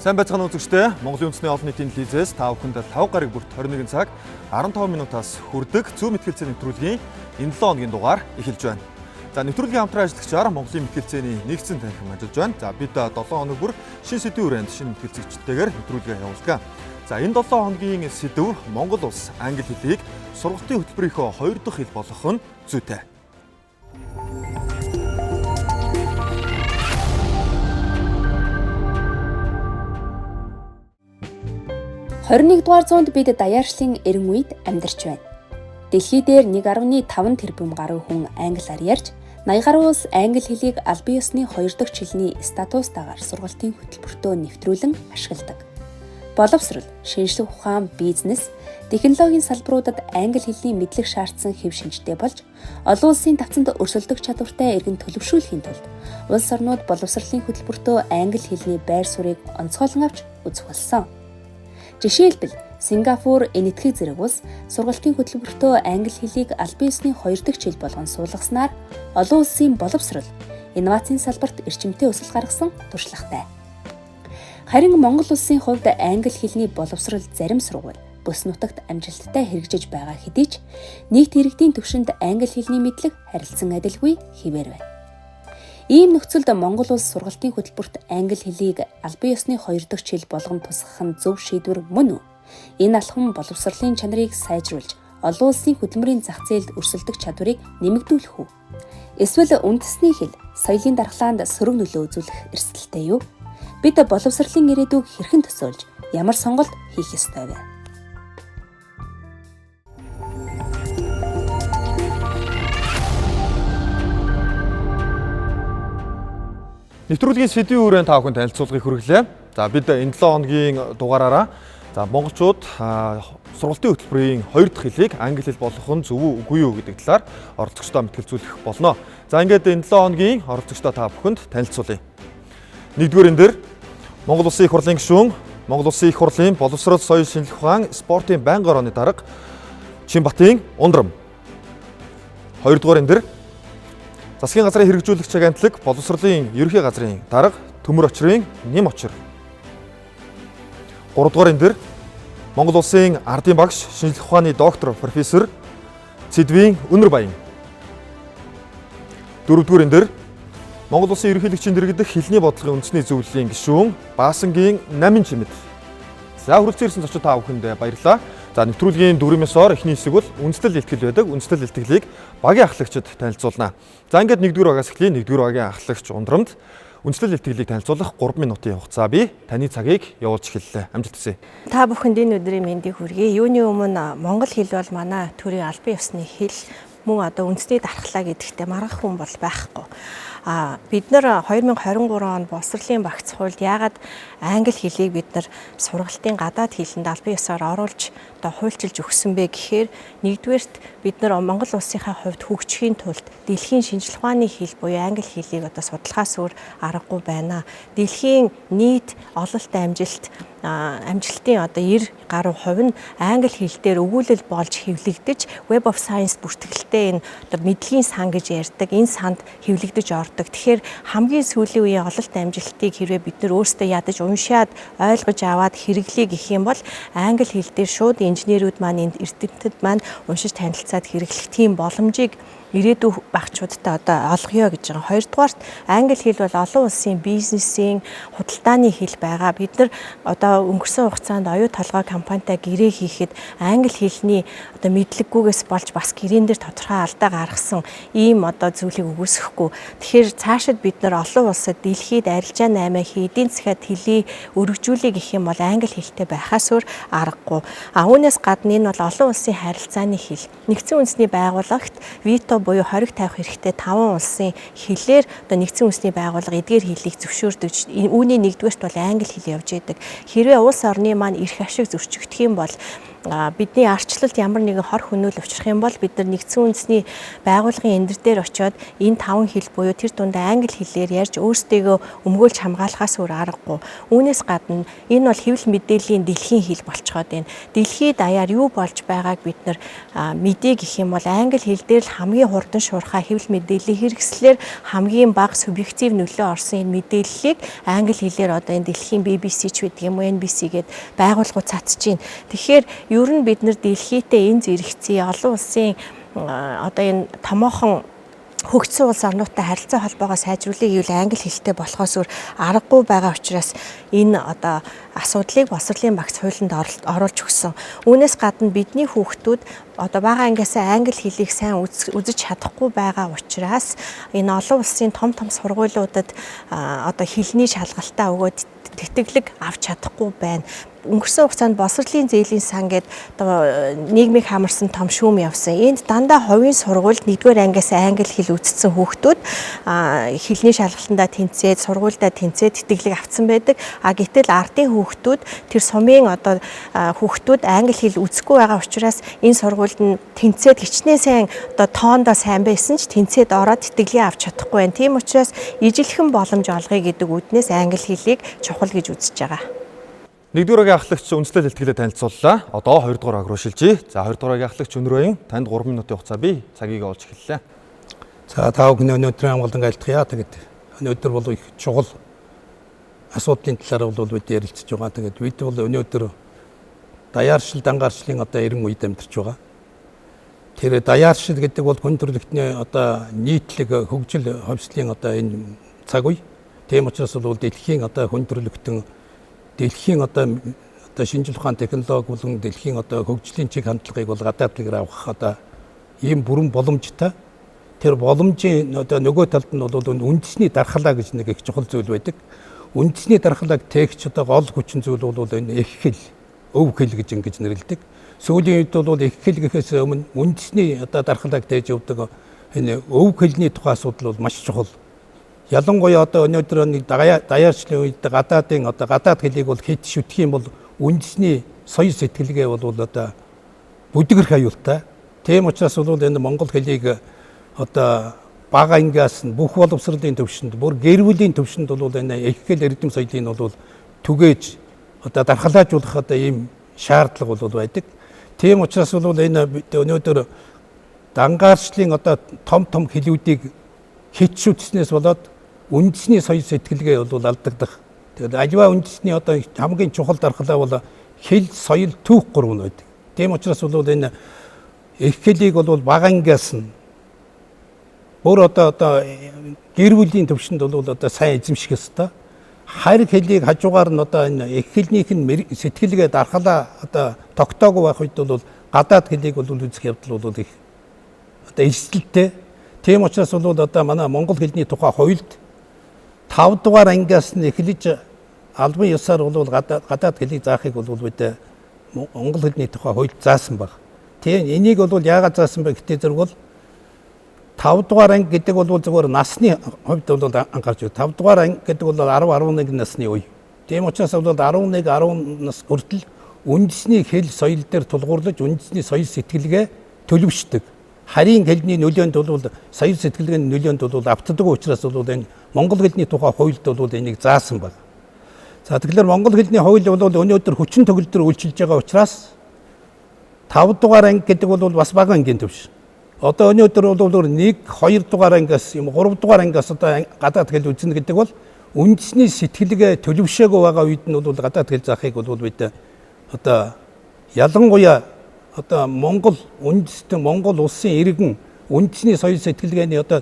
Сайн байцгаана үзэгчдээ. Монголын үндэсний олон нийтийн телевизээс та бүхэнд 5 гаруй бүрт 21 цаг 15 минутаас хүрдэг зүү мэтгэлцээ нэвтрүүлгийн энэ 7 хоногийн дугаар эхэлж байна. За нэвтрүүлгийн хамтран ажиллагчаар Монголын мэтгэлцээний нэгдсэн танхим ажиллаж байна. За бид 7 хоног бүр шин сэдвийн хүрээнд шинэ мэтгэлцэгчдтэйгээр нэвтрүүлгээ явуулдаг. За энэ 7 хоногийн сэдв Монгол улс англи хэлийг сургалтын хөтөлбөрийнхөө 2 дахь хэл болгох нь зүйтэй. 21 дугаар зуунд бид даяаршлын эрен үед амьдарч байна. Дэлхий дээр 1.5 тэрбум гаруй хүн англиар ярьж, 80 гаруй улс англи хэлийг албан ёсны 2 дахь жилийн статустайгаар сургалтын хөтөлбөртөө нэвтрүүлэн ашигладаг. Боловсрол, шинжлэх ухаан, бизнес, технологийн салбаруудад англи хэлний мэдлэг шаардсан хэв шинжтэй болж, олон улсын тавцанд өрсөлдөх чадвартай иргэн төлөвшүүлэхийн тулд улс орнууд боловсролын хөтөлбөртөө англи хэлний байр суурийг онцгойлон авч үзэх болсон. Жишээлбэл Сингапур, Энэтхэг зэрэг улс сургалтын хөтөлбөртөө англи хэлийг албан ёсны 2 дахь жил болгон суулгаснаар олон улсын боловсрол, инновацийн салбарт эрчимтэй өсөлт гаргасан туршлагатай. Харин Монгол улсын хувьд англи хэлний боловсрол зарим сургууль бүс нутагт амжилттай хэрэгжиж байгаа хэдий ч нийт иргэдийн түвшинд англи хэлний мэдлэг харилцан адилгүй хэвээр байна. Ийм нөхцөлд Монгол улс сургалтын хөтөлбөрт англи хэлийг албан ёсны 2 дахь жил болгон тусгах нь зөв шийдвэр мөн үү? Энэ алхам боловсролын чанарыг сайжруулж, олон улсын хөдөлмөрийн зах зээлд өрсөлдөх чадварыг нэмэгдүүлэх үү? Эсвэл үндэсний хэл, соёлын дархлаанд сөрөг нөлөө үзүүлэх эрсдэлтэй юу? Бид боловсролын ирээдүйг хэрхэн төсөөлж, ямар сонголт хийх ёстой вэ? Нэвтрүүлгийн сэдвийн хүрээнд та бүхэнд танилцуулгыг хүргэлээ. За бид энэ 7 хоногийн дугаараараа монголчууд сургалтын хөтөлбөрийн 2 дахь хэлийг англи хэл болгох нь зөв үгүй юу гэдэг талаар оролцогчдоо мэтгэлцүүлэх болно. За ингээд энэ 7 хоногийн оролцогчдоо та бүхэнд танилцуулъя. Нэгдүгээр энэ дээр Монгол Улсын их хурлын гишүүн, Монгол Улсын их хурлын боловсрол, соёл, шинжлэх ухаан, спортын байнгын орооны дарга Чинбатын Ундрам. Хоёрдугаар энэ дээр засгийн газрын хэрэгжүүлэгч агентлаг боловсролын ерөнхий газрын дарга Төмөр очрын Нэм очир. 3 дугаар энэ дээр Монгол улсын ардын багш, шинжлэх ухааны доктор профессор Цэдвийн Өнөр Баян. 4 дугаар энэ дээр Монгол улсын ерөнхийлөгчийн дэргэдэх хэлний бодлогын үндэсний зөвлөлийн гишүүн Баасангийн Намин Чимэд. За хүрэлцэн ирсэн зочид та бүхэнд баярлалаа. За нэвтрүүлгийн дүрмээсоор эхний хэсэг бол үндэслэл илтгэл байдаг. Үндэслэл илтгэлийг багийн ахлагчид танилцуулна. За ингээд 1-р багаас эхлэе. 1-р багийн ахлагч Ундрамд үндэслэл илтгэлийг танилцуулах 3 минутын хугацаа бий. Таны цагийг явуулж эхэллээ. Амжилт хүсье. Та бүхэнд энэ өдрийн мэндийг хүргэе. Юуны өмнө монгол хэл бол манай төрийн албан ёсны хэл, мөн одоо үндэсний дархлаа гэдэгтээ маргах хүн бол байхгүй. Бид нар 2023 он боловсролын багц хуульд яагаад англи хэлийг бид нар сургалтын гадаад хэлэнд албан ёсоор оруулж одоо хуульчилж өгсөн бэ гэхээр нэгдүгээрт бид нар Монгол улсынхаа хувьд хөгжихийн тулд дэлхийн шинжлэх ухааны хэл буюу англи хэлийг одоо судлахаас өөр аргагүй байна. Дэлхийн нийт ололт амжилтын одоо 90 гаруй хувь нь англи хэл дээр өгүүлэл болж хэвлэгдэж Web of Science бүртгэлтэй энэ одоо мэдлэгийн сан гэж ярьдаг энэ санд хэвлэгдэж ордог. Тэгэхээр хамгийн сүүлийн үеийн ололт амжилтыг хэрвээ бид нар өөрсдөө ядаж уншаад ойлгож аваад хэрэглэе гэх юм бол англи хэл дээр шууд инженерүүд маань эрдэмтэд маань уншиж танилцаад хэрэглэх тийм боломжийг ирээдүйн багчуудтай одоо олгоё гэж байгаа. Хоёрдугаарт англи хэл бол олон улсын бизнесийн худалдааны хэл байгаа. Бид нар одоо өнгөрсөн хугацаанд оюу толгой компанитай гэрээ хийхэд англи хэлний одоо мэдлэггүйгээс болж бас гэрээн дээр тодорхой алдаа гаргасан ийм одоо зүйлийг үгүйсэхгүй. Тэгэхээр цаашид бид нар олон улсад дэлхийд арилжаа 8 эдийн засгаад хэлийг өргөжүүлэх гэх юм бол англи хэлтэй байхаас өөр аргагүй. Үүнээс гадна энэ бол олон улсын харилцааны хэл. Нэгдсэн үндэсний байгууллагт вето буюу хориг тавих хэрэгтэй 5 улсын хэлээр одоо нэгдсэн үндэсний байгууллага эдгээр хэлийг зөвшөөрдөг. Үүний нэгдүгээрт бол англи хэл явж байдаг. Хэрвээ улс орны маань эрх ашиг зөрчигдөх юм бол бидний арчлалд ямар нэгэн хор хөнөөл учрах юм бол бид нар нэгдсэн үндэсний байгууллагын эндэр дээр очиод энэ 5 хэл буюу тэр дундаа англи хэлээр ярьж өөрсдийгөө өмгөөлж хамгаалахаас өөр аргагүй. Үүнээс гадна энэ бол хэвлэл мэдээллийн дэлхийн хэл болцоход байна. Дэлхийд даяар юу болж байгааг бид нар мэдээ гэх юм бол англи хэл дээр л хамгийн хурдан шуурхай хэвлэл мэдээллийн хэрэгслээр хамгийн бага субъектив нөлөө орсон энэ мэдээллийг англи хэлээр одоо энэ дэлхийн BBC ч гэдэг юм уу NBC гээд байгууллагууд цацж байна. Тэгэхээр ер нь бид нар дэлхийдээ энэ зэрэгцээ олон улсын одоо энэ томоохон хөгжсөн улс орнуудтай харилцаа холбоогоо сайжруулах гэвэл англи хэлтэй болохоос өөр аргагүй байгаа учраас энэ одоо асуудлыг боловсролын багц хуулинд оруулж өгсөн. Үүнээс гадна бидний хүүхдүүд одоо бага ангиасаа англи хэлийг сайн үзэж чадахгүй байгаа учраас энэ олон улсын том сургуулиудад одоо хэлний шалгалтаа өгөөд тэтгэлэг авч чадахгүй байна. Өнгөрсөн хугацаанд боловсролын зээлийн сан гэдэг одоо нийгмийг хамарсан том шүүм явсан. Энд дандаа хувийн сургуульд 1-р ангиас англи хэл үзсэн хүүхдүүд хэлний шалгалтандаа тэнцээд, сургуульдаа тэнцээд тэтгэлэг авсан байдаг. Гэтэл ардын хүүхдүүд тэр сумын одоо хүүхдүүд англи хэл үзэхгүй байгаа учраас энэ сургуульд нь тэнцээд хичнээн сайн одоо тоондоо сайн байсан ч тэнцээд ороод тэтгэлгээ авч чадахгүй байна. Тийм учраас ижилхэн боломж олгоё гэдэг үднээс англи хэлийг чухал гэж үзэж байгаа. 1-р агийн ахлагч үндэслэл хэлтгэлээ танилцууллаа. Одоо 2-р аг руу шилжье. За 2-р агийн ахлагч өнөрөөний танд 3 минутын хугацаа бий. Цагийг олж эхэллээ. За та бүхэн өнөөдрийн амгалан айлтгая. Тэгээд өнөөдөр бол их чухал асуудлын талаар бол бид ярилцж байгаа. Тэгээд бид бол өнөөдөр даяаршил дангааршлын одоо 90 үед амьдарч байгаа. Тэр даяаршил гэдэг бол хүн төрөлхтний одоо нийтлэг хөгжил ховслын одоо энэ цаг үе. Тийм учраас бол дэлхийн одоо хүн төрөлхтөн дэлхийн одоо шинжлэх ухааны технологи болон дэлхийн одоо хөгжлийн чиг хандлагыг бол гадаад дэлгэр авах одоо ийм бүрэн боломжтой. Тэр боломжийн одоо нөгөө талд нь бол үндэсний дархлаа гэж нэг их чухал зүйл байдаг. Үндэсний дархлааг тээгч одоо гол хүчин зүйл бол энэ их хэл, өв хэл гэж ингэж нэрлэдэг. Сүүлийн үед бол их хэл гэхээс өмнө үндэсний одоо дархлааг тээж явдаг энэ өв хэлний тухай асуудал бол маш чухал. Ялангуяа одоо өнөөдөр даяаршлын үед гадаадын одоо гадаад хэлийг бол хэд шүтэх юм бол үндэсний соёл сэтгэлгээ бол одоо бүдгэрх аюултай. Тийм учраас бол энэ монгол хэлийг одоо бага ангиас нь бүх боловсролын төвшөнд, бүр гэр бүлийн төвшөнд бол энэ их хэл эрдэм соёлыг бол түгээж одоо дархлаажуулах одоо ийм шаардлага бол байдаг. Тийм учраас бол энэ өнөөдөр дангааршлын одоо том хэлүүдийг хитшүүлснээс болоод үндэсний соёл сэтгэлгээ бол алдагдах. Тэгээд аливаа үндэсний одоо хамгийн чухал дархлаа бол хэл, соёл, түүх 3 нь байдаг. Тийм учраас бол энэ их хэлийг бол бага ангиас нь бүр одоо гэр бүлийн төвшөнд бол одоо сайн эзэмших ёстой. Харь хэлийг хажуугаар нь одоо энэ их хэлнийх нь сэтгэлгээ дархлаа одоо тогтоогүй байх үед бол гадаад хэлийг бол үзэх явдал бол их одоо эрсдэлтэй. Тийм учраас бол одоо манай монгол хэлний тухай хуульд 5 дугаар ангиас нь эхлэж албан ёсоор бол гадаад хэлийг заахыг бол бид монгол хэлний тухай хуульд заасан баг. Тийм энийг бол яагаад заасан бэ гэхдээ зэрэг бол 5 дугаар анги гэдэг бол зөвхөн насны хувьд бол анхаарч байна. 5 дугаар анги гэдэг бол 10-11 насны үе. Тийм учраас бол 11-10 нас хүртэл үндэсний хэл соёл дээр тулгуурлаж үндэсний соёл сэтгэлгээ төлөвшдөг. Харийн хэлний нөлөөнд бол соёл сэтгэлгээний нөлөөнд бол автдаг учраас бол энэ монгол хэлний тухай хуульд бол энийг заасан байна. За тэгэхээр монгол хэлний хууль бол өнөөдөр хүчин төгөлдөр үйлчилж байгаа учраас 5 дугаар анги гэдэг бол бас бага ангийн төвш. Одоо өнөөдөр бол 1, 2 дугаар ангиас юм 3 дугаар ангиас одоо гадаад хэл үзнэ гэдэг бол үндэсний сэтгэлгээ төлөвшөөгүй байгаа үед нь бол гадаад хэл заахыг бол бид одоо ялангуяа одоо Монгол үндэстэн Монгол улсын иргэн үндэсний соёл сэтгэлгээний одоо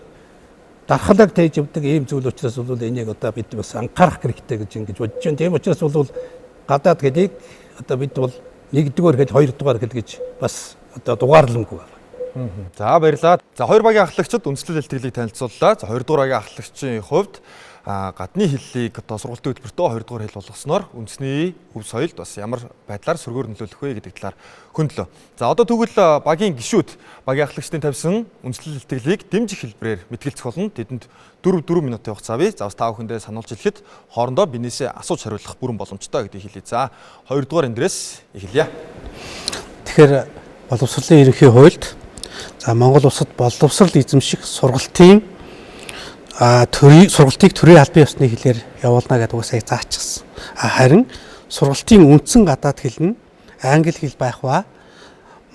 дархлааг тээж явдаг ийм зүйл учраас бол энийг одоо бид бас анхаарах хэрэгтэй гэж ингэж бодож байна. Тийм учраас бол гадаад хэлийг одоо бид бол 1-р хэл, 2-р хэл гэж бас одоо дугаарлангүй байна. За баярлалаа. За 2 багийн ахлагчид үндэслэл хэлтгэлийг танилцууллаа. За 2-р багийн ахлагчийн хувьд гадны хэллийг одоо сургалтын хөтөлбөртөө 2-р хэл болгосноор үндэсний өв соёлд бас ямар байдлаар сөргөөр нөлөөлөх вэ гэдэг талаар хөндлөө. За одоо тэгвэл багийн гишүүд багийн ахлагчдын тавьсан үндэслэл хэлтгэлийг дэмжих хэлбэрээр мэтгэлцэх болно. Тэдэнд 4 минутын хугацаа бий. За бас та бүхэндээ сануулж хэлэхэд хоорондоо бинээсээ асууж хариулах бүрэн боломжтой гэдгийг хэлье. За 2-р эндээс эхэлье. тэгэхээр боловсролын ерөнхий хуульд Монгол улсад боловсрол эзэмших сургалтын сургалтыг төрийн албан ёсны хэлээр явуулна гэдэг угсаа заачсан. Харин сургалтын үндсэн гадаад хэл нь англи хэл байх ба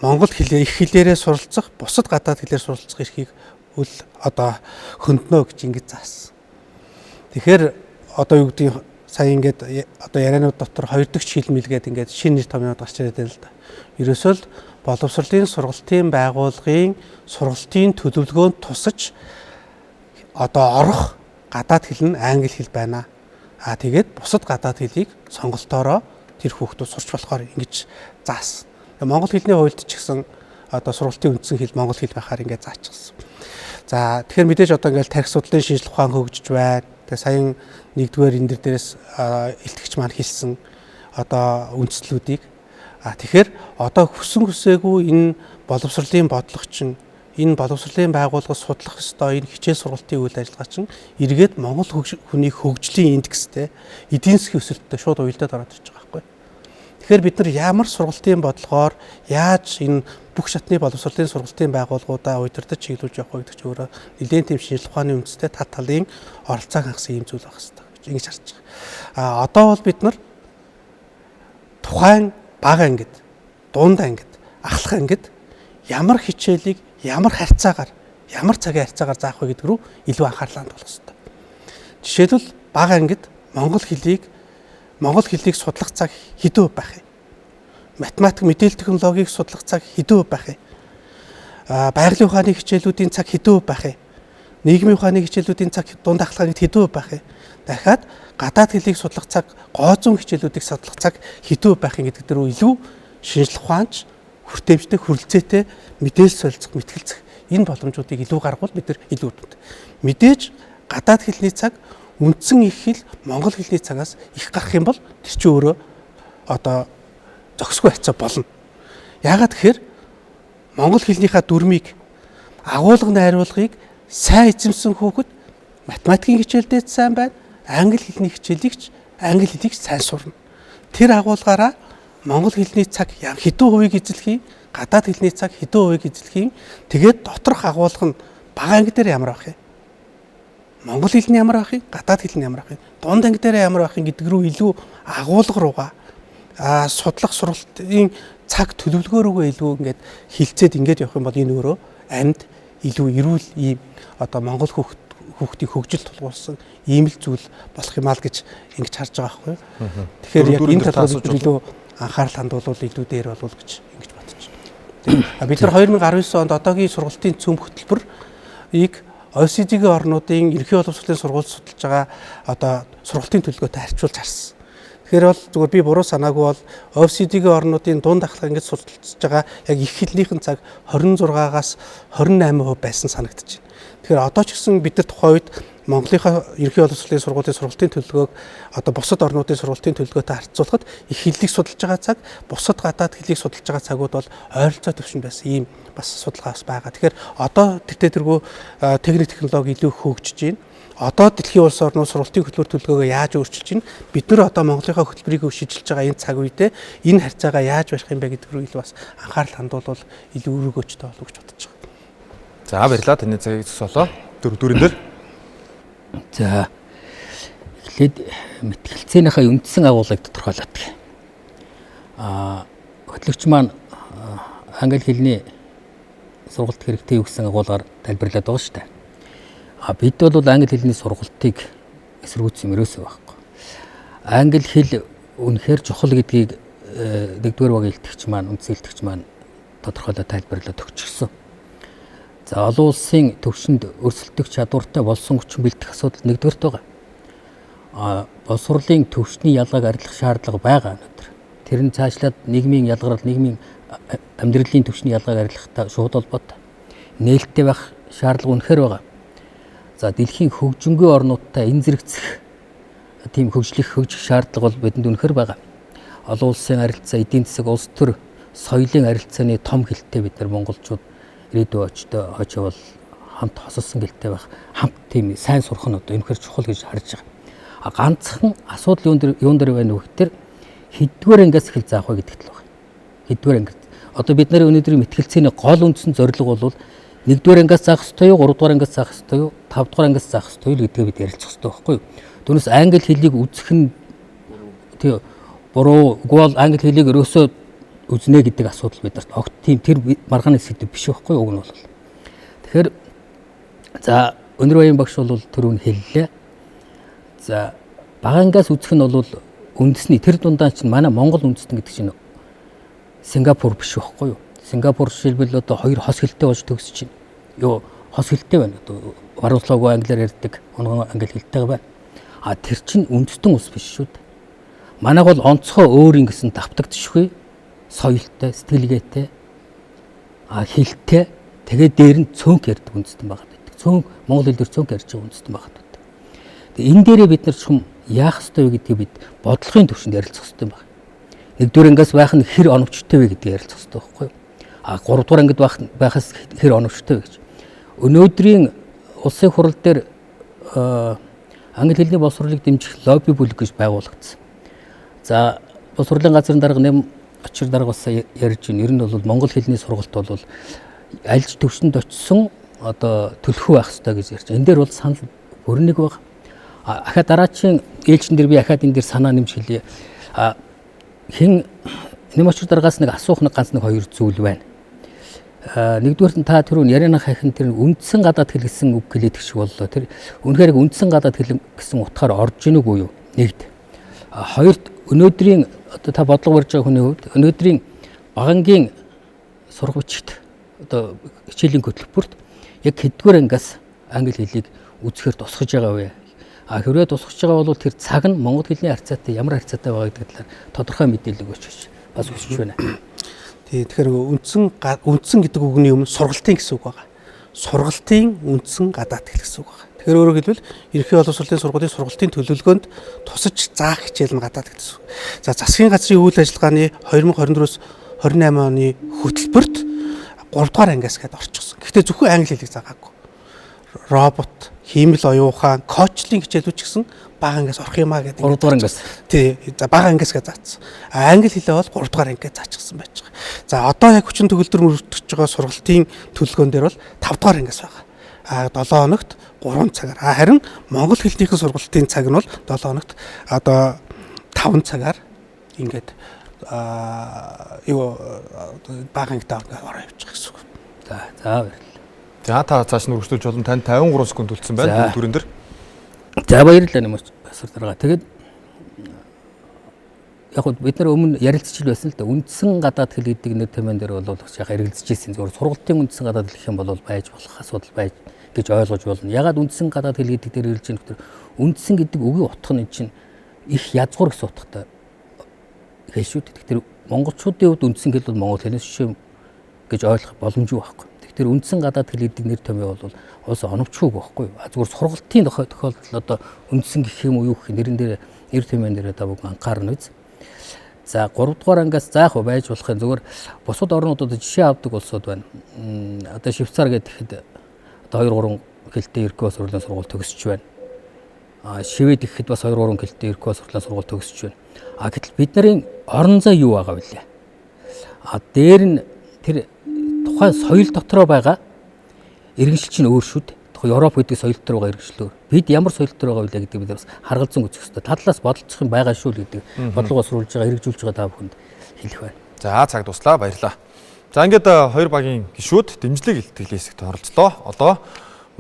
монгол хэлээр их хэлээрээ суралцах, бусад гадаад хэлээр суралцах эрхийг хөндлөнө гэж ингэж заасан. Тэгэхээр юу гэдэг сая ингээд ярианууд дотор хоёр дахь хэл мэлгээд ингээд шинэ нэр томьёод гарч ирээд байна л да. Ерөөсөө л боловсролын сургалтын байгууллагын сургалтын төлөвлөгөөнд тусаж орох гадаад хэл нь англи хэл байна. Тэгээд бусад гадаад хэлийг сонголтоороо тэр хүүхдүүд сурч болохоор ингэж заасан. Монгол хэлний хуульд ч гэсэн сургалтын үндсэн хэл монгол хэл байхаар ингэж заачсан. За тэгэхээр мэдээж ингээл тархи судлалын шинжилгээ ухаан хөгжиж байна. Тэгээ саяхан нэгдүгээр энэ дээрээс илтгэгч маань хэлсэн үндслүүдийг тэгэхээр хүсэн хүсээгүй энэ боловсролын бодлогочин энэ боловсролын байгууллагаас судлах ёстой энэ хичээл сургалтын үйл ажиллагаа чинь эргээд монгол хүний хөгжлийн индекстэй эдийн засгийн өсөлттэй шууд уялдаад ороод ирж байгаа байхгүй. Тэгэхээр бид нар ямар сургалтын бодлогоор яаж энэ бүх шатны боловсролын сургалтын байгууллагуудаа удирдах чиглүүлж явах вэ гэдэг чинь өөрөө нэлээд тийм шинжилгээ ухааны үндэстэй тат талын оролцоог хангасан юм зүйл байх хэрэгтэй гэж ингэж харж байгаа. Одоо бол бид нар тухайн бага ангид, дунд ангид, ахлах ангид ямар хичээлийг ямар харьцаагаар, ямар цагийн харьцаагаар заах вэ гэдэг рүү илүү анхаарлаа хандуулах хэрэгтэй. Жишээлбэл бага ангид монгол хэлийг судлах цаг хэдэн хувь байх вэ? Математик, мэдээлэл технологиг судлах цаг хэдэн хувь байх вэ? Байгалийн ухааны хичээлүүдийн цаг хэдэн хувь байх вэ? Нийгмийн ухааны хичээлүүдийн цаг дунд ахлагын хэдэн хувь байх вэ? Дахиад гадаад хэлийг судлах цаг, гоо зүүн хичээлүүдийг судлах цаг хэдэн хувь байх юм гэдэг дээр илүү шинжилгээ ухаанч, хүртээмжтэй, хүрэлцээтэй мэдээлэл солилцох, мэтгэлцэх энэ боломжуудыг илүү гаргавал бид нар илүү үдэнд. Мэдээж гадаад хэлний цаг үндсэн их хэл монгол хэлний цагаас их гарах юм бол тэр чинь өөрөө зохисгүй хацаа болно. Яагаад тэгэхээр монгол хэлнийхаа дүрмийг агуулга найруулгыг сайн эзэмсэн хүүхэд математикийн хичээлдээ сайн байна, англи хэлний хичээлийг англи хэлийг сайн сурна. Тэр агуулгаараа монгол хэлний цаг хэдэн хувийг эзлэх юм, гадаад хэлний цаг хэдэн хувийг эзлэх юм. Тэгээд доторх агуулга нь бага анги дээр ямар байх юм? Монгол хэлний ямар байх юм? Гадаад хэлний ямар байх юм? Дунд анги дээр ямар байх юм гэдэг рүү илүү агуулга руугаа судлах сургалтын цаг төлөвлөгөө рүүгээ илүү ингээд хилцээд ингээд явах юм бол энэ өөрөө амьд илүү эрүүл ийм монгол хүүхдийн хөгжил тулгуурсан ийм л зүйл болох юм аа л гэж ингэж харж байгаа байхгүй. Тэгэхээр яг энэ талаар илүү анхаарал хандуулвал илүү дээр болов гэж ингэж бодож байна. Бид нар 2019 онд одоогийн сургалтын цөм хөтөлбөрийг OECD-ийн орнуудын ерөнхий боловсролын сургууль судалж байгаа сургалтын төлөвлөгөөтэй харьцуулж харсан. Тэгэхээр бол зүгээр би буруу санаагүй бол OECD-ийн орнуудын дунд ахлах ингэж судалж байгаа яг их хэлнийхэн цаг 26-аас 28% байсан санагдаж байна. Тэгэхээр одоо ч гэсэн бид нар тухайн үед Монголынхаа ерөнхий боловсролын сургуулийн сургалтын төлөвлөгөөг бусад орнуудын сургалтын төлөвлөгөөтэй харьцуулахад их хэллийг судалж байгаа цаг, бусад гадаад хэллийг судалж байгаа цагууд бол ойролцоо төвшин байсан ийм бас судалгаа бас байгаа. Тэгэхээр одоо тэртээ техник технологи илүү хөгжиж байна. Одоо дэлхийн улс орнууд сургалтын хөтөлбөр төлөвлөгөөгөө яаж өөрчилж байна? Бид нар одоо Монголынхаа хөтөлбөрийг шийдэлж байгаа энэ цаг үедээ энэ харьцаагаа яаж барих юм бэ гэдэг рүү илүү бас анхаарал хандуулвал илүү өрөөгөөчтэй болов гэж бодож байгаа. За баярлалаа таны цагийг зогсоолоо. Дөрвөн дээр. За эхлээд мэтгэлцээнийхээ үндсэн агуулгыг тодорхойлоод. Хөтлөгч маань англи хэлний сургалт хэрэгтэй гэсэн агуулгаар тайлбарлаад байгаа шүү дээ. Бид бол англи хэлний сургалтыг эсэргүүцсэн ерөөсөө байхгүй. Англи хэл үнэхээр чухал гэдгийг нэгдүгээр багийн илтгэгч маань, үндсэн илтгэгч маань тодорхойлоод тайлбарлаад өгчихсөн. За олон улсын төвшөнд өрсөлдөх чадвартай болсон хүчин бэлтгэх асуудал нэгдүгээрт байгаа. Боловсролын төвшний ялгааг арилгах шаардлага байгаа өнөөдөр. Тэр нь цаашлаад нийгмийн ялгарл, нийгмийн амьдралын төвшний ялгааг арилгахтай шууд холбоотой. Нээлттэй байх шаардлага үнэхээр байгаа. За дэлхийн хөгжингүй орнуудтай энэ зэрэгцэх тийм хөгжих шаардлага бол бидэнд үнэхээр байгаа. Олон улсын харилцаа, эдийн засаг, улс төр, соёлын харилцааны том хилтэй бид нар монголчууд ирээдүйн очоо бол хамт хосолсон гэлтэй байх, хамт тийм сайн сурах нь одоо үнэхээр чухал гэж харж байгаа. Ганцхан асуудал юун дээр байна вэ гэхээр хэдвэр ангиас эхэл заах вэ гэдэгт л байна. Хэдвэр анги. одоо бид нарын өнөөдрийн мэтгэлцээний гол үндсэн зорилго бол 1-р ангиас заах ёстой юу, 3-р ангиас заах ёстой юу, 5-р ангиас заах ёстой юу гэдгээ бид ярилцах ёстой байхгүй юу? Түүнээс англи хэлийг үзэх нь тий буруу, үгүй бол англи хэлийг өрөөсөө үзнэ гэдэг асуудал бидэрт огт тийм тэр маргааны сэдв биш байхгүй юу? Уг нь бол. Тэгэхээр за өнөр баян багш бол түрүүн хэллээ. За бага ангиас үзэх нь бол үндэсний тэр дундаа чинь манай Монгол үндэстэн гэдэг чинь Сингапур биш байхгүй юу? Сингапур жишээлбэл одоо 2 хос хэлтэй болж төгсөж чинь. Юу хос хэлтэй байна. Одоо варуулаагүй англиар ярьдаг, онгон англи хэлтэй байна. А тэр чинь үндэстэн ус биш шүү дээ. Манайг бол онцгой өөр ингэсэн давтагдчихгүй. Соёлтой, сэтгэлгээтэй, хэлтэй, тэгээд дээр нь цөөнх ярьдаг үндэстэн байгаа гэдэг. Цөөнх монгол хэл дээр цөөнх ярьж байгаа үндэстэн байгаа гэдэг. Тэгээ энэ дээрээ бид нар чум яах ёстой вэ гэдгийг бид бодлогын түвшинд ярилцах ёстой юм байна. 1-р ангиас байх нь хэр оновчтой вэ гэдгийг ярилцах ёстой байхгүй юу? 3-р ангид байхаас хэр оновчтой вэ гэж. Өнөөдрийн улсын хурал дээр англи хэлний боловсролыг дэмжих лобби бүлэг гэж байгуулагдсан. За боловсролын газрын дарга нэм очир дарга бас ярьж байна. Ер нь бол монгол хэлний сургалт бол альж төвшөнд очисон одоо төлхөө байх хэрэгтэй гэж ярьж. Энэ дээр бол санал бүр нэг баг. Ахаа дараачийн ээлжин дээр би ахаад энэ дээр санаа нэмж хэлье. Хин нэм очир даргаас нэг асуух нэг ганц нэг хоёр зүйл байна. Нэгдүгээр нь та түрүүн ярианых хайхын тэр үндсэн гадаад хэл гэсэн үг хэлээдэг шиг боллоо. Тэр үнэхээр үндсэн гадаад хэл гэсэн утгаар орж ийн үгүй юу? Нэгд. Хоёрт өнөөдрийн одоо та бодлого барьж байгаа хүний хувьд өнөөдрийн багангийн сургуульчид одоо хичээлийн хөтөлбөрт яг хэдгээр ангиас англи хэлийг үзэхээр тусгаж байгаа вэ? Хэрвээ тусгаж байгаа бол тэр цаг нь монгол хэлний харьцаатай ямар харьцаатай байгаа гэдэг талаар тодорхой мэдээлэл өгч бас хүсэж байна. Тэгэхээр үндсэн гэдэг үгний өмнө сургалтын гэсэн үг байгаа. Сургалтын үндсэн гадаад хэл гэсэн үг байгаа. Тэгэхээр өөрөөр хэлбэл ерөнхий боловсролын сургуулийн сургалтын төлөвлөгөөнд тусаж заах хичээл нь гадаад гэсэн үг. За засгийн газрын үйл ажиллагааны 2024-өөс 28 оны хөтөлбөрт 3-р ангиас гээд орчихсон. Гэхдээ зөвхөн англи хэлийг заагаагүй. Робот, хиймэл оюухан, коучлинг хичээлүүд ч гэсэн бага ангиас орох юмаа гэдэг. 3-р ангиас. Тий, за бага ангиас гэж заасан. Англи хэлээ бол 3-р ангиас заачихсан байж байгаа. За одоо яг хүчин төгөлдөр мөрөгдөж байгаа сургалтын төлөвлөгөөн дээр бол 5-р ангиас байгаа. 7 хоногт 3 цагаар. Харин монгол хэлнийхэн сургалтын цаг нь бол 7 хоногт одоо 5 цагаар ингээд бага ангитай ороо явж байгаа гэсэн үг. За баярлалаа. За та цааш нь үргэлжлүүлж болно. Танд 53 секунд үлдсэн байна. Түрэн дээр. За баярлалаа нэмэрч асар дарга. Тэгээд яг бид нар өмнө ярилцж байсан л да. Үндсэн гадаад хэл гэдэг нэр томьёон дээр бол яг ярилцж ирсэн. Зөвхөн сургалтын үндсэн гадаад хэл гэх юм бол байж болох асуудал байж гэж ойлгож болно. Ягаад үндсэн гадаад хэл гэдэг дээр ирж байгаа нөхөр үндсэн гэдэг үгийн утга нь чинь их язгуур гэсэн утгатай хэл шүү дээ. Тэгэхээр монголчуудын хувьд үндсэн хэл бол монгол хэлнээс шим гэж ойлгох боломжгүй байхгүй. Тэгэхээр үндсэн гадаад хэл гэдэг нэр томьёо бол уус оновчгүй байхгүй. Зүгээр сургалтын тохиолдолд одоо үндсэн гэх юм уу юу гэх нэрэн дээр нэр томьёон дээр одоо бүгд анхаарна үз. За 3-р ангиас заах байж болохын зүгээр бусад орнуудад жишээ авдаг улсууд байна. Одоо Швейцар гэхэд одоо 2-3 хэлтэй ерхий боловсролын сургууль төгсөж байна. Швед гэхэд бас 2-3 хэлтэй ерхий боловсролын сургууль төгсөж байна. Гэтэл бид нарын орон зай юу байгаа вэ? Дээр нь тэр тухайн соёл дотроо байгаа иргэншил чинь өөр шүү дээ. Европ гэдэг соёл дотор байгаа иргэншил өөр. Бид ямар соёл дотор байгаа вэ гэдэг бид бас харгалзан үзэх хэрэгтэй. Тадлаас бодолцох юм байгаа шүү л гэдэг бодлого сурулж байгаа, хэрэгжүүлж байгаа та бүхэнд хэлэх байна. За цаг дуслаа. Баярлалаа. За ингээд хоёр багийн гишүүд дэмжлэг илтгэлийн хэсэгт оролцлоо. Одоо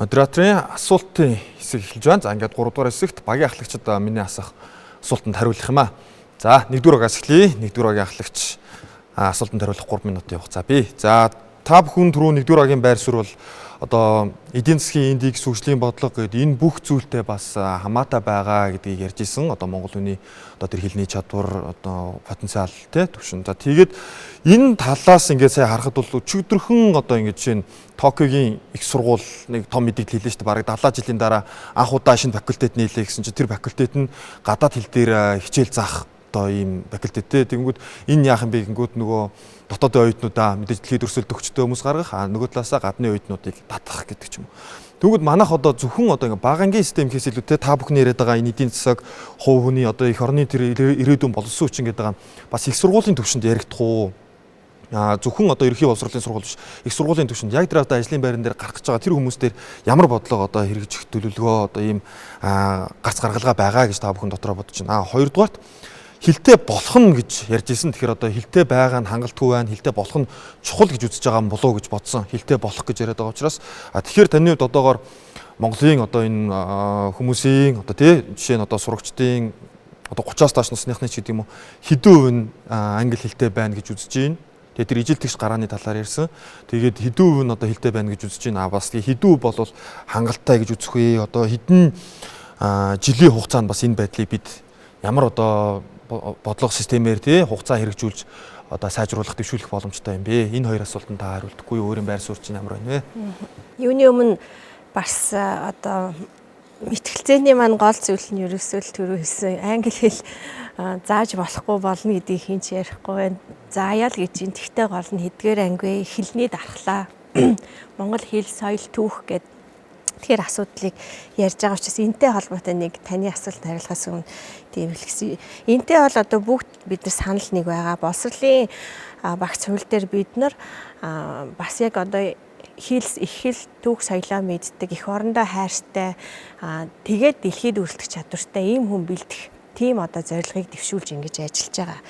модераторын асуултын хэсэг эхэлж байна. За ингээд 3 дугаар хэсэгт багийн ахлагчид миний асах асуултанд хариулах юм аа. За 1-р багаас эхлэе. 1-р багийн ахлагч асуултанд хариулах 3 минутын хугацаа бий. За та бүхэн түрүү 1-р багийн байр суурь бол одоо эдийн засгийн индекс хөгжлийн бодлого гэдэг энэ бүх зүйлтэй бас хамаатай байгаа гэдгийг ярьж исэн. Одоо монгол хүний одоо тэр хэлний чадвар одоо потенциал тий төвшин. За тэгээд энэ талаас ингээд сая харахад бол өчигдөрхөн одоо ингээд жишээ нь Токиогийн их сургууль нэг том мэдээлэл хэлсэн шүү дээ. Бараг 70 жилийн дараа анх удаа шинэ факультет нийлээ гэсэн чинь тэр факультет нь гадаад хэл дээр хичээл заах одоо ийм факультеттэй. Тэгэнгүүт энэ яах юм бэ гингүүт нөгөө дотоодын оюутнуудаа мэдээж дэлхийд өрсөлдөх хүчтэй хүмүүс гаргах, нөгөө талаасаа гадны оюутнуудыг татах гэдэг ч юм уу. Тэгвэл манайх одоо зөвхөн одоо ингээ багангийн систем гэхээс илүүтэй та бүхний яриад байгаа энэ эдийн засаг, хувь хүний одоо их орны тэр ирээдүйн боловсон хүчин гэдэг байгаа бас их сургуулийн түвшинд яригдах уу? зөвхөн одоо ерөнхий боловсролын сургууль биш, их сургуулийн түвшинд яг тэр одоо ажлын байран дээр гарах гэж байгаа тэр хүмүүс дээр ямар бодлого одоо хэрэгжих төлөвлөгөө одоо ийм гарц гаргалгаа байгаа гэж та бүхэн дотроо бодож байна. Хоёрдугаарт хилтэй болох нь гэж ярьж ирсэн. Тэгэхээр одоо хилтэй байгаа нь хангалтгүй байна, хилтэй болох нь чухал гэж үзэж байгаа юм болов уу гэж бодсон. Хилтэй болох гэж яриад байгаа учраас тэгэхээр таны хувьд одоогоор Монголын одоо энэ хүмүүсийн одоо тий жишээ нь одоо сурагчдын одоо 30-аас доош насныхны ч гэдэг юм уу хэдэн хувь нь англи хэлтэй байна гэж үзэж байна. Тэгээд тэр ижил тэгш гарааны талаар ярьсан. Тэгээд хэдэн хувь нь одоо хэлтэй байна гэж үзэж байна. Бас хэдэн хувь бол хангалттай гэж үзэх вэ? Одоо хэдэн жилийн хугацаанд бас энэ байдлыг бид ямар одоо бодлого системээр тий хугацаа хэрэгжүүлж одоо сайжруулах дэвшүүлэх боломжтой юм бэ? Энэ хоёр асуултанд та хариултгүй өөрийн байр суурь чинь ямар байна вэ? Юуны өмнө бас одоо мэтгэлцээний маань гол зүйл нь ерөөсөө л түрүү хэлсэн англи хэл зааж болохгүй болно гэдгийг хин ч ярихгүй байна. Зааяа л гэж юм. Тэгтээ гол нь хэдгээр анги вэ? Хэлний дархлаа. Монгол хэл, соёл, түүх гэдэг тэгэхээр асуудлыг ярьж байгаа учраас энтэй холбоотой нэг таны асуулт хариулахаас өмнө тийм хэлсэн. Энтэй бол одоо бүгд бид нар санал нэг байгаа. Боловсролын багц хууль дээр бид нар бас яг одоо их хэл түүх соёлоо мэддэг, эх орондоо хайртай, тэгээд дэлхийд өрөлдөх чадвартай ийм хүн бэлдэх тийм одоо зорилгыг дэвшүүлж ингэж ажиллаж байгаа.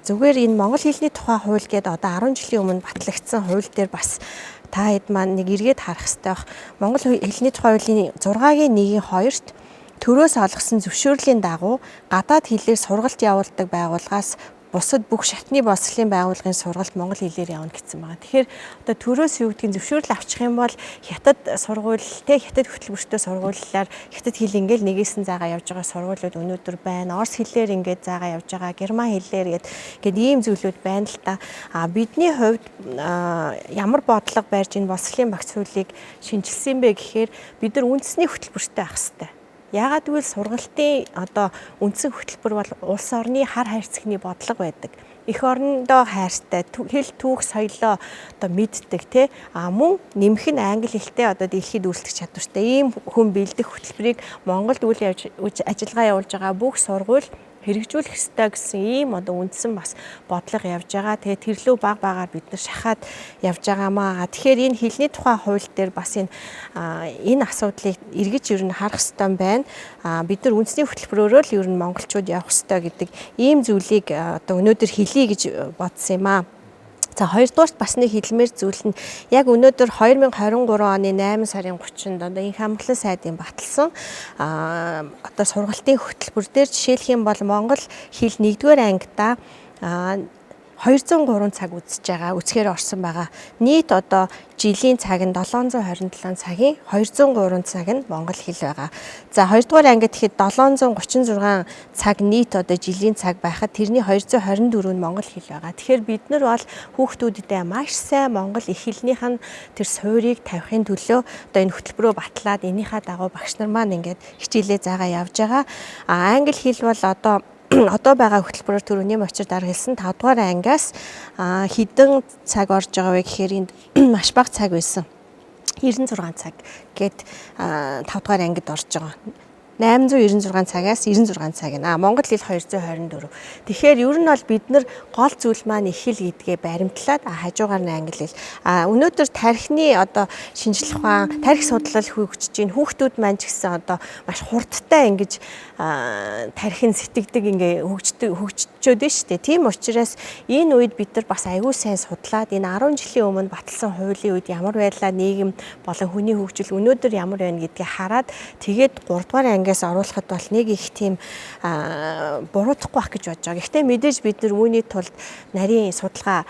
Зүгээр энэ монгол хэлний тухай хууль гэдэг одоо 10 жилийн өмнө батлагдсан хууль дээр бас та хэд маань нэг эргээд харах хэрэгтэй бах. Монгол хэлний тухай хуулийн 6-гийн 1-2-т төрөөс олгосон зөвшөөрлийн дагуу гадаад хэлээр сургалт явуулдаг байгууллагаас бусад бүх шатны боловсролын байгууллагын сургалт монгол хэлээр явна гэсэн байгаа. Тэгэхээр одоо төрөөс юу гэдгийг зөвшөөрөл авчих юм бол хятад сургууль те хятад хөтөлбөртэй сургуулиар хятад хэл ингээл нэгээс нь заагаа явж байгаа сургуулиуд өнөөдөр байна. Орос хэлээр ингээд заагаа явж байгаа, герман хэлээр гээд ийм зүйлүүд байна л та. Бидний хувьд ямар бодлого барьж энэ боловсролын багц хуулийг шинжилсэн бэ гэхээр бид нар үндэсний хөтөлбөртэй ах хэвээр. Яагаад гэвэл сургалтын одоо үндсэн хөтөлбөр бол улс орны хар хайрцагны бодлого байдаг. Эх орондоо хайртай, хэл түүх соёлоо одоо мэддэг тий. Мөн нэмэх нь англи хэлтэй одоо дэлхийд үйлчлэх чадвартай ийм хүн бэлдэх хөтөлбөрийг Монголд үйл ажиллагаа явуулж байгаа бүх сургууль хэрэгжүүлэх ёстой гэсэн ийм одоо үндсэн бас бодлого явж байгаа. Тэгээ тэрлүү баг багаар бид нар шахаад явж байгаамаа. Тэгэхээр энэ хэлний тухай хууль дээр бас энэ асуудлыг эргэж ер нь харах ёстой байна. Бид нар үндэсний хөтөлбөрөөрөө л ер нь монголчууд явах ёстой гэдэг ийм зүйлийг одоо өнөөдөр хэлье гэж бодсон юм аа. За хоёрдугаарт бас нэг хэлмээр зүйл нь яг өнөөдөр 2023 оны 8 сарын 30-нд одоо Инх хамглан сайдын баталсан одоо сургалтын хөтөлбөр дээр жишээлх юм бол монгол хэл 1-р ангидаа 203 цаг үзэж байгаа, үзэхээр орсон байгаа. Нийт одоо жилийн цаг нь 727 цагийн 203 цаг нь монгол хэл байгаа. За 2-р ангид гэхэд 736 цаг нийт одоо жилийн цаг байхад тэрний 224 нь монгол хэл байгаа. Тэгэхээр бид нар бол хүүхдүүддээ маш сайн монгол их хэлнийх нь тэр суурийг тавихын төлөө одоо энэ хөтөлбөрөө батлаад энийхээ дагуу багш нар маань ингээд хичээлээ заагаа явж байгаа. Англи хэл бол одоо байгаа хөтөлбөрөөр түрүүний мочир дараа хэлсэн 5-р ангиас хэдэн цаг орж байгаа вэ гэхээр энд маш бага цаг байсан. 96 цаг гээд 5-р ангид орж байгаа. 896 цагаас 96 цаг нэ. Монгол хэл 224. Тэгэхээр ер нь бол бид нар гол зүйл маань их хэл гэдгээ баримтлаад хажуугаар нь англи хэл. Өнөөдөр тархины одоо шинжлэх ухаан, тархи судлал хөгжиж байна. Хүүхдүүд маань ч гэсэн одоо маш хурдтай ингэж тархин сэтгэдэг ингээ хөгжчөөд нь шүү дээ. Тийм учраас энэ үед бид нар бас аягүй сайн судлаад энэ 10 жилийн өмнө баталсан хуулийн үед ямар байлаа нийгэм болон хүний хөгжил өнөөдөр ямар байна гэдгийг хараад тэгээд 3-р ангиас оруулахад бол нэг их тийм буруутахгүй байх гэж бодож байгаа. Гэхдээ мэдээж бид нар үүний тулд нарийн судалгаа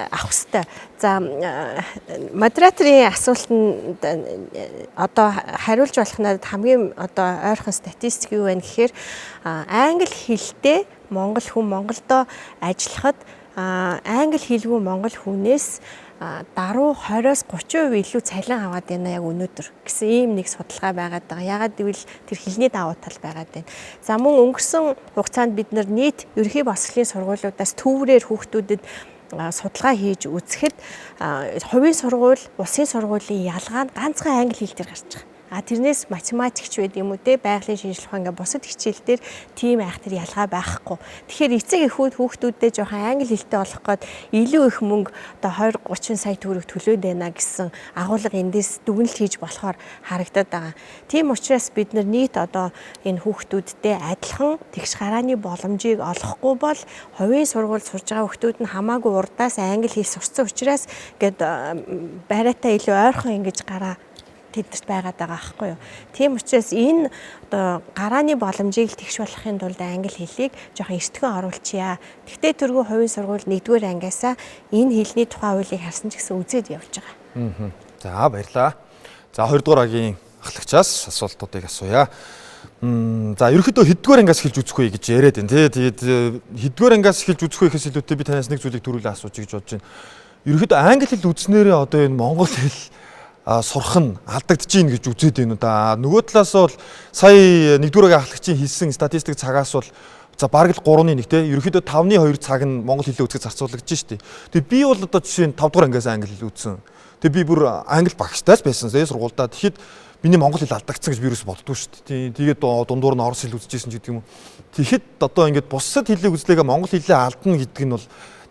авах хэрэгтэй. За модераторын асуултанд одоо хариулж болох надад хамгийн одоо ойрхон статистик юу вэ гэхээр англи хэлтэй монгол хүн Монголдо ажиллахад англи хэлгүй монгол хүнээс даруй 20-оос 30% илүү цалин аваад байна яг өнөөдөр гэсэн ийм нэг судалгаа байгаад байгаа. Яагаад гэвэл тэр хэлний давуу тал байгаад байна. За мөн өнгөрсөн хугацаанд бид нар нийт ерөнхий боловсролын сургуулиудаас төврээр хүүхдүүдэд судалгаа хийж үзэхэд хувийн сургууль, улсын сургуулийн ялгаа нь ганцхан англи хэл дээр гарч байгаа. Тэрнээс математикч байд юм уу те байгалийн шинжилгээ ухаан ингээ бусад хичээлдэр тийм айхтар ялгаа байхгүй. Тэгэхээр эцэг эхүүд хүүхдүүддээ жоохон англи хэлтэй болох гээд илүү их мөнгө одоо 20-30 сая төгрөг төлөөд байна гэсэн агуулга эндээс дүгнэлт хийж болохоор харагдаад байгаа. Тийм учраас бид нар нийт одоо энэ хүүхдүүддээ адилхан тэгш гарааны боломжийг олохгүй бол хувийн сургуульд сурж байгаа хүүхдүүд нь хамаагүй урдаас англи хэл сурсан учраас гээд байраатай илүү ойрхон ингэж гараа тэдэрт байгаад байгаа байхгүй юу. Тийм учраас энэ одоо гарааны боломжийг тэгш болохын тулд англи хэлийг жоохон эртхэн оруулчихъя. Тэгтээ тэргүй хувийн сургууль 1-р ангиасаа энэ хэлний тухай хуулийг харсан ч гэсэн үзээд явж байгаа. За баярлалаа. За 2-р агийн ахлагчаас асуултуудыг асууя. За ерөнхийдөө хэддүгээр ангиас эхэлж үзэх вэ гэж яриад байна тий. Тэгээд хэддүгээр ангиас эхэлж үзэх вэ гэхээс илүүтэй би танаас нэг зүйлийг төрүүлээ асууж гэж бодож байна. Ерөнхийдөө англи хэл үзнээрээ одоо энэ монгол хэл сурах нь алдагдаж гин гэж үзээд байна уу да. Нөгөө талаас бол сая 1-р агийн ахлагчийн хэлсэн статистик цагаас бол за бараг л 3-1 те ерөнхийдөө 5-2 цаг нь монгол хэлээ үзэхэд зарцуулагдаж штий. Тэгээ би бол одоо жишээ нь 5-р ангиас англи хэл үзсэн. Тэгээ би бүр англи багштайч байсан те сургуульдаа. Тэгэхэд миний монгол хэл алдагдсан гэж би юус боддгоо штий. Тэгээд дундуур нь орос хэл үзчихсэн ч гэдэг юм уу. Тэгэхэд одоо ингээд бусад хэлийг үзлээгээ монгол хэлээ алдна гэдэг нь бол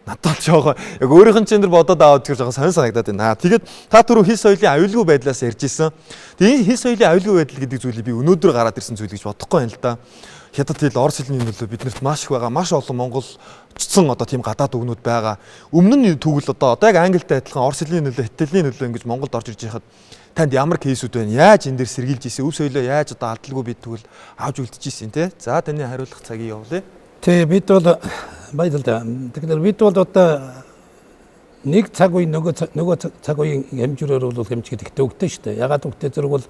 надад жоохон яг өөрийнх нь чанар бодоод аваад гэж жоохон сонир санагдаад байна. Тэгээд та түрүү хэл соёлын аюулгүй байдлаас ярьж ирсэн. Тэгээд энэ хэл соёлын аюулгүй байдал гэдэг зүйлийг би өнөөдөр гараад ирсэн зүйл гэж бодохгүй байна л да. Хятад хэл, орос хэлний нөлөө биднэрт маш их байгаа. Маш олон монголчсон одоо тийм гадаад үгнүүд байгаа. Өмнө нь тэгвэл одоо яг англитай адилхан орос хэлний нөлөө, хятадлийн нөлөө ингэж Монголд орж ирж байхад танд ямар кейсүүд байна? Яаж энэ дээр сэргийлж ийсэн? Өв соёлоо яаж одоо алдалгүй бид тэгвэл авч үлдчихсэн те. За таны хариулах цагийг явуулъя. Тэг бид бол баярлалаа. Тэгэхээр бид бол одоо нэг цаг үе нөгөө цаг үеийн хэмжүүрээр бол хэмжих ихтэй өгдөө шүү дээ. Ягаад өгдөө зэрэг бол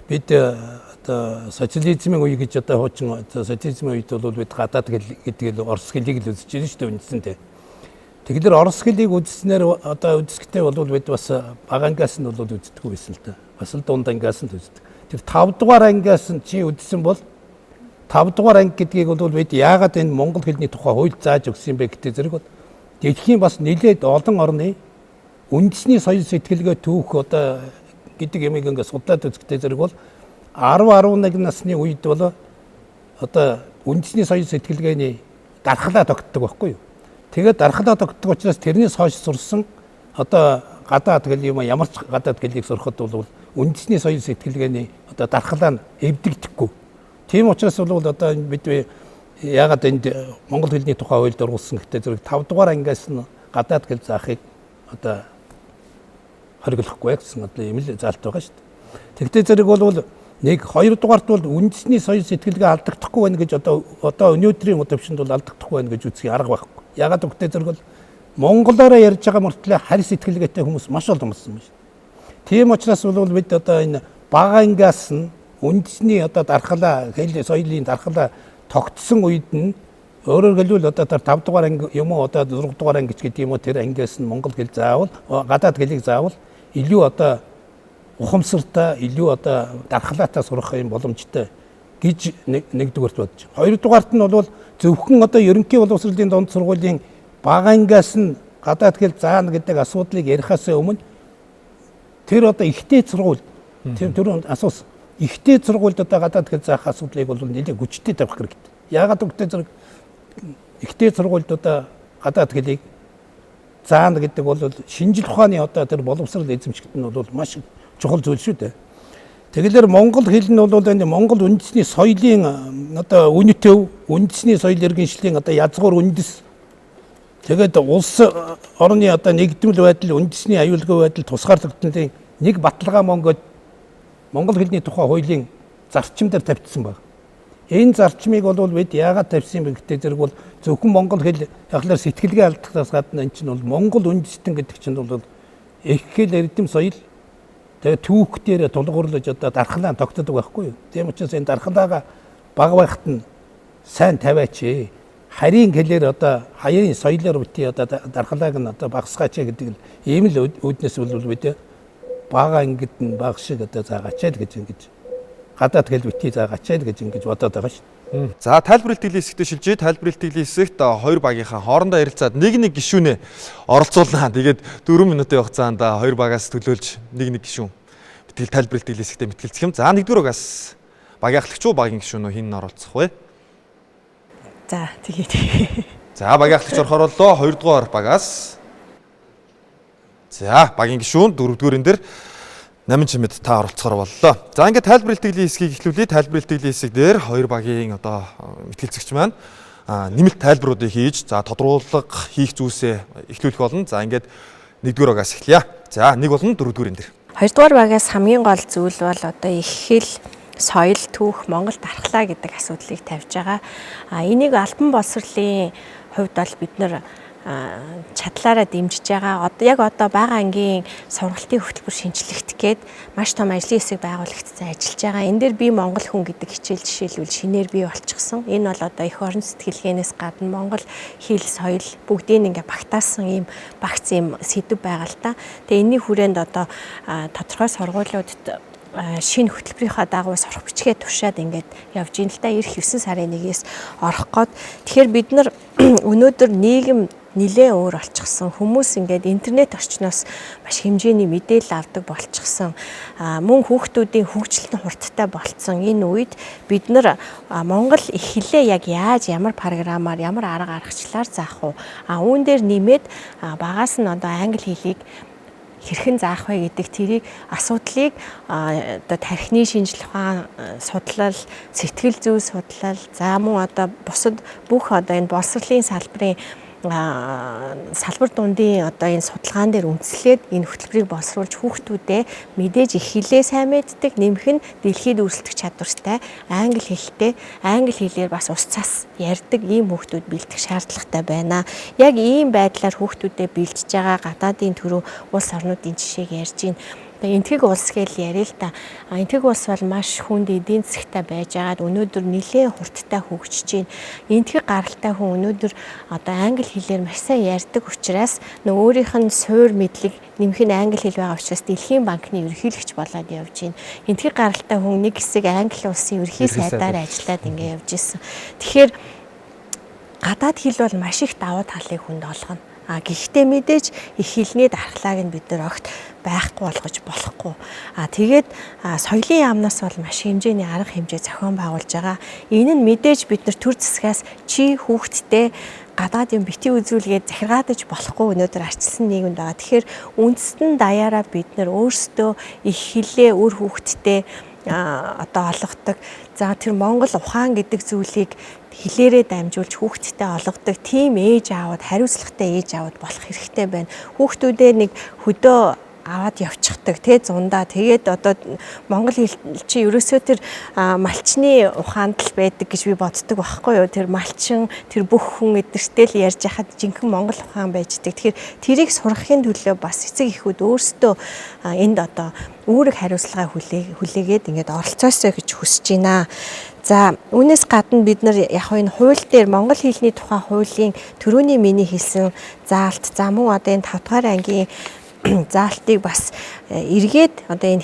бид одоо социализмын үе гэж одоо хуучин социализмын үед бол бид гадаад хэл гэдэг л орос хэлийг л үзэж байна шүү дээ үндсэндээ. Тэгэхээр орос хэлийг үзснээр одоо үзэхдээ бол бид бас бага ангиас нь бол үздэггүй байсан л да. Бас л дунд ангиас нь үздэг. Тэр 5-р ангиас нь чи үзсэн бол 5-р анги гэдгийг бол бид яагаад энэ монгол хэлний тухай хууль зааж өгсөн бэ гэдэг зэрэг бол дэлхийн бас нэлээд олон орны үндэсний соёл сэтгэлгээ түүх одоо гэдэг ямиг ингээд судлаад үзэхдээ зэрэг бол 10-11 насны үед бол одоо үндэсний соёл сэтгэлгээний дархлаа тогтдог байхгүй юу. Тэгээд дархлаа тогтдог учраас тэрнээс хойш сурсан одоо гадаад хэл юм ямар ч гадаад хэлийг сурахад бол үндэсний соёл сэтгэлгээний одоо дархлаа нь эвдэгдэхгүй. Тийм учраас бол одоо бид яагаад энд монгол хэлний тухай хуульд оруулсан гэхдээ зэрэг 5-р ангиас нь гадаад хэл заахыг одоо хориглохгүй гэсэн одоо юм л заалт байгаа шүү дээ. Тэгтээ зэрэг бол нэг 2-дугаарт бол үндэсний соёл сэтгэлгээ алдагдахгүй байна гэж одоо өнөөдрийн төвшөнд бол алдагдахгүй байна гэж үзэх арга байхгүй. Яагаад гэвэл зэрэг бол монголоор ярьж байгаа мөртлөө харь сэтгэлгээтэй хүмүүс маш олон болсон байна шүү дээ. Тийм учраас бол бид одоо энэ бага ангиас нь үндэсний одоо дархлаа хэл соёлын дархлаа тогтсон үед нь өөрөөр хэлбэл одоо тэр 5-р анги юм уу одоо 6-р анги гэдэг юм уу тэр ангиас нь монгол хэл заавал гадаад хэлийг заавал илүү одоо ухамсартай илүү одоо дархлаатай сурах юм боломжтой гэж нэгдүгээрт бодож. 2-дугаарт нь бол зөвхөн одоо ерөнхий боловсролын дунд сургуулийн бага ангиас нь гадаад хэл заана гэдэг асуудлыг ярихаас өмнө тэр одоо ихтэй сургууль тэр асуусан ихтэй сургуульд одоо гадаад хэл заах асуудлыг бол нэлээд хүчтэй тавих хэрэгтэй. Яагаад гэвэл зэрэг ихтэй сургуульд одоо гадаад хэлийг заана гэдэг бол шинжил ухааны одоо тэр боловсрол эзэмшигт нь бол маш чухал зүйл шүү дээ. Тэгэлэр монгол хэл нь бол энэ монгол үндэсний соёлын одоо үн төв, үндэсний соёл иргэншлийн одоо язгуур үндэс тэгээд улс орны одоо нэгдмэл байдал, үндэсний аюулгүй байдал тусгаарлагдсан нэг баталгаа монгол хэлний тухай хуулийн зарчим дээр тавьчихсан байна. Энэ зарчмыг бол бид яагаад тавьсан бэ гэдэг зэрэг бол зөвхөн монгол хэл яхалаар сэтгэлгээ алдахаас гадна энэ чинь бол монгол үндэстэн гэдэг чинь бол их хэл эрдэм соёл тэгээ түүх дээр тулгуурлаж одоо дархлаа тогтдог байхгүй юу. Тийм учраас энэ дархлаагаа бага байхад нь сайн тавиач. Харийн хэлээр одоо хаярын соёлоор бити одоо дархлааг нь одоо багасгаач гэдэг ийм л үүднээс бол бид бага ангид нь баг шиг одоо заагачаал гэж ингэж гадаад хэл битгий заагачаал гэж ингэж бодоод байгаа шүү. За тайлбар илтгэлийн хэсэгт шилжээ. Тайлбар илтгэлийн хэсэгт хоёр багийнхаа хоорондоо ярилцаад нэг гишүүнээ оролцуулнаа. Тэгээд 4 минутын хугацаанд хоёр багаас төлөөлж нэг гишүүн тайлбар бэлтгэл хэсэгтээ мэтгэлцэх юм. За нэгдүгээр угаас багийн ахлагч уу багийн гишүүн үү хин оролцох вэ? За тэгээд. За багийн ахлагч орохоор боллоо. Хоёрдугаар багаас. За багийн гишүүн дөрөвдүгээрэн дээр 8 чимэд та оролцохоор боллоо. За ингээд тайлбар бэлтгэлийн хэсгийг эхлүүлээ. Тайлбар бэлтгэлийн хэсэг дээр хоёр багийн одоо мэтгэлцэгч маань нэмэлт тайлбаруудыг хийж за тодруулга хийх зүйлсээ эхлүүлэх болно. За ингээд нэгдүгээр багаас эхлэе. За нэг болон дөрөвдүгээрэн дээр. Хоёрдугаар багаас хамгийн гол зүйл бол одоо их хэл, соёл, түүх, Монгол дархлаа гэдэг асуудлыг тавьж байгаа. Энийг албан боловсролын хувьд бол бид нэр чадлаараа дэмжиж байгаа. Яг одоо бага ангийн сургалтын хөтөлбөр шинжлэхт гээд маш том ажлын хэсэг байгуулагдсан ажиллаж байгаа. Энэ дээр би Монгол хүн гэдэг хичээл жишээлбэл шинээр бий болчихсон. Энэ бол одоо эх орон сэтгэлгээнээс гадна Монгол хэл, соёл бүгдийг ингээ багтаасан ийм багц ийм сэдв байгаа л та. Тэгээ энэний хүрээнд одоо тодорхой сургуулиудад шинэ хөтөлбөрийнхаа дагуу сурах бичгээ туршаад ингээд явж ийн л та эх 9 сарын 1-ээс орох гээд. Тэгэхээр бид нар өнөөдөр нийгэм нэлээ өөр болчихсон. Хүмүүс ингээд интернет орчноос маш хэмжээний мэдээлэл авдаг болчихсон. Мөн хүүхдүүдийн хөгжилтөнд хурдтай болцсон энэ үед бид нар Монгол их хэлээ яг яаж ямар програмаар ямар арга аргачлаар заах вэ? Үүн дээр нэмээд багаас нь одоо англи хэлийг хэрхэн заах вэ гэдэг тэрийг асуудлыг одоо тархины шинжилгээ ухаан судлал, сэтгэл зүй судлал, за мөн одоо бусад бүх одоо энэ боловсролын салбарын салбар дундын одоо энэ судалгаан дээр үндэслээд энэ хөтөлбөрийг боловсруулж хүүхдүүдээ мэдээж их хэлээ сайн мэддэг, нэмэх нь дэлхийд өрсөлдөх чадвартай, англи хэлтэй, англи хэлээр бас ус цас ярьдаг ийм хүүхдүүд бэлдэх шаардлагатай байна. Яг ийм байдлаар хүүхдүүдэд бэлдэж байгаа гадаадын төрөө улс орнуудын жишээг ярьж байна. Тэгээ энтгэг улс гэж яриа л та. Энтгэг улс бол маш хүнд эдийн засагтай байж байгаад өнөөдөр нэлээд хурдтай хөгжиж байна. Энтгэг гаралтай хүн өнөөдөр одоо англи хэлээр маш сайн ярьдаг учраас өөрийнх нь суур мэдлэг нэмэх нь англи хэл байгаа учраас Дэлхийн банкны ерөнхийлөгч болоод явж байна. Энтгэг гаралтай хүн нэг хэсэг англи улсын ерөнхий сайдаар ажиллаад ингэ явж исэн. Тэгэхээр гадаад хэл бол маш их давуу талыг хүнд олгоно. Гэхдээ мэдээж их хэлний дархлааг нь бид нар огт байхгүй болгож болохгүй. Тэгээд соёлын яамнаас бол маш хэмжээний арга хэмжээ зохион байгуулж байгаа. Энэ нь мэдээж бид нар төр засгаас чи хүүхдтэй гадаад юм бити үзүүлгээд захиргаадаж болохгүй өнөөдөр арчилсан нийгэмд байгаа. Тэгэхээр үндэстэн даяараа бид нар өөрсдөө их хэлээ өр хүүхдтэй одоо олгодог. За тэр Монгол ухаан гэдэг зүйлийг хэлээрээ дамжуулж хүүхдтэй олгодог тийм ээж аавд хариуцлагатай ээж аавд болох хэрэгтэй байна. Хүүхдүүдээ нэг хөдөө аваад явчихдаг тий зундаа тэгээд одоо монгол хэл чи ерөөсөө тэр малчны ухаанд л байдаг гэж би боддог байхгүй юу. Тэр малчин тэр бүх хүн эдэртэй л ярьж хахад жинхэнэ монгол ухаан байждаг. Тэгэхээр тэрийг сурахын төлөө бас эцэг эхүүд өөрсдөө энд одоо үүрэг хариуцлага хүлээгээд ингээд оролцоосоо гэж хүсэж байна. За үүнээс гадна бид нар яг энэ хууль дээр монгол хэлний тухай хуулийн төрөний миний хэлсэн заалт за мөн одоо энэ 5 дугаар ангийн заалтыг бас эргээд одоо энэ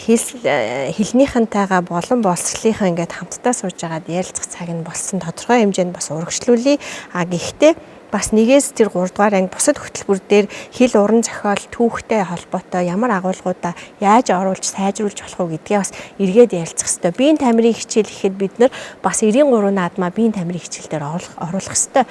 хэлнийхэнтэйгээ болон боловсролынхаа ингээд хамтдаа сууж агаад ярилцах цаг нь болсон тодорхой хэмжээнд бас урагшлуулъя. Гэхдээ бас нэгээс тэр 3 дугаар анги бусад хөтөлбөр дээр хэл уран зохиол түүхтэй холбоотой ямар агуулгуудаа яаж оруулж сайжруулж болох вэ гэдгээ бас эргээд ярилцах хэрэгтэй. Биеийн тамирын хичээл гэхэд бид нар бас 93 наадмаа биеийн тамирын хичээл дээр оруулах хэрэгтэй.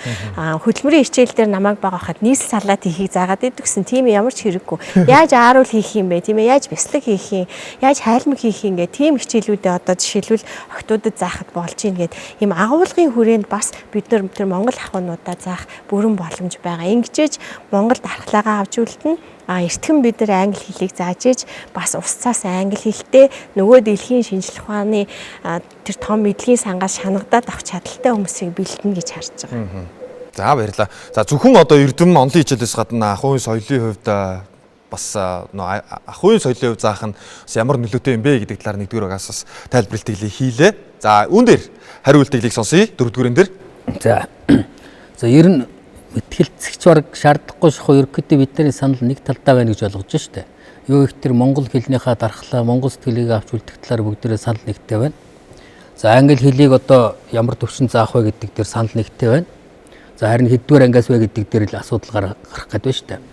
Хөтөлбөрийн хичээл дээр намайг багахад нийслэл салаат хийхийг заагаад идэв гэсэн тийм ямар ч хэрэггүй. Яаж ааруул хийх юм бэ тийм ээ? Яаж бяцлаг хийх юм? Яаж хайлмаг хийх юм гэх тийм хичээлүүдээ одоо жишээлбэл охтуудад заахад болж ийн гэд ийм агуулгын хүрээнд бас бид нар тэр монгол ахуйнуудаа заах бүрэн боломж байгаа. Ингэжээж монгол дархлаагаа авч үлдэнэ. Эртхэн бид нар англи хэлийг зааж иж бас ус цаас англи хэлтэй нөгөө дэлхийн шинжлэх ухааны тэр том мэдлэгийн сангаас шанагдаад авах чадaltaй хүмүүсийг бэлдэнэ гэж харж байгаа. За баярлалаа. За зөвхөн одоо эрдэм онлын хичээлээс гадна ахуйн соёлын хувьд бас ахуйн соёлын хувьд заах нь ямар нөлөөтэй юм бэ гэдэг талаар нэгдүгээр багаас бас тайлбар бэлтгэлийг хийлээ. За үүн дээр хариу бэлтгэлийг сонсъё. Дөрөвдүгээрэн дээр. За ер нь мэтгэлцэгч бараг шаардлагагүй шахуу ерөнхийдөө бидний санал нэг талдаа байна гэж ойлгож штэ. Юу их тэр монгол хэлнийхаа дархлаа, монгол сэтгэлийг авч үлдэх талаар бүгдээрээ санал нэгтэй байна. За англи хэлийг одоо ямар төвшин заах вэ гэдэг дээр санал нэгтэй байна. За харин хэддүгээр ангиас вэ гэдэг дээр л асуудал гарах гэдэг байна штэ.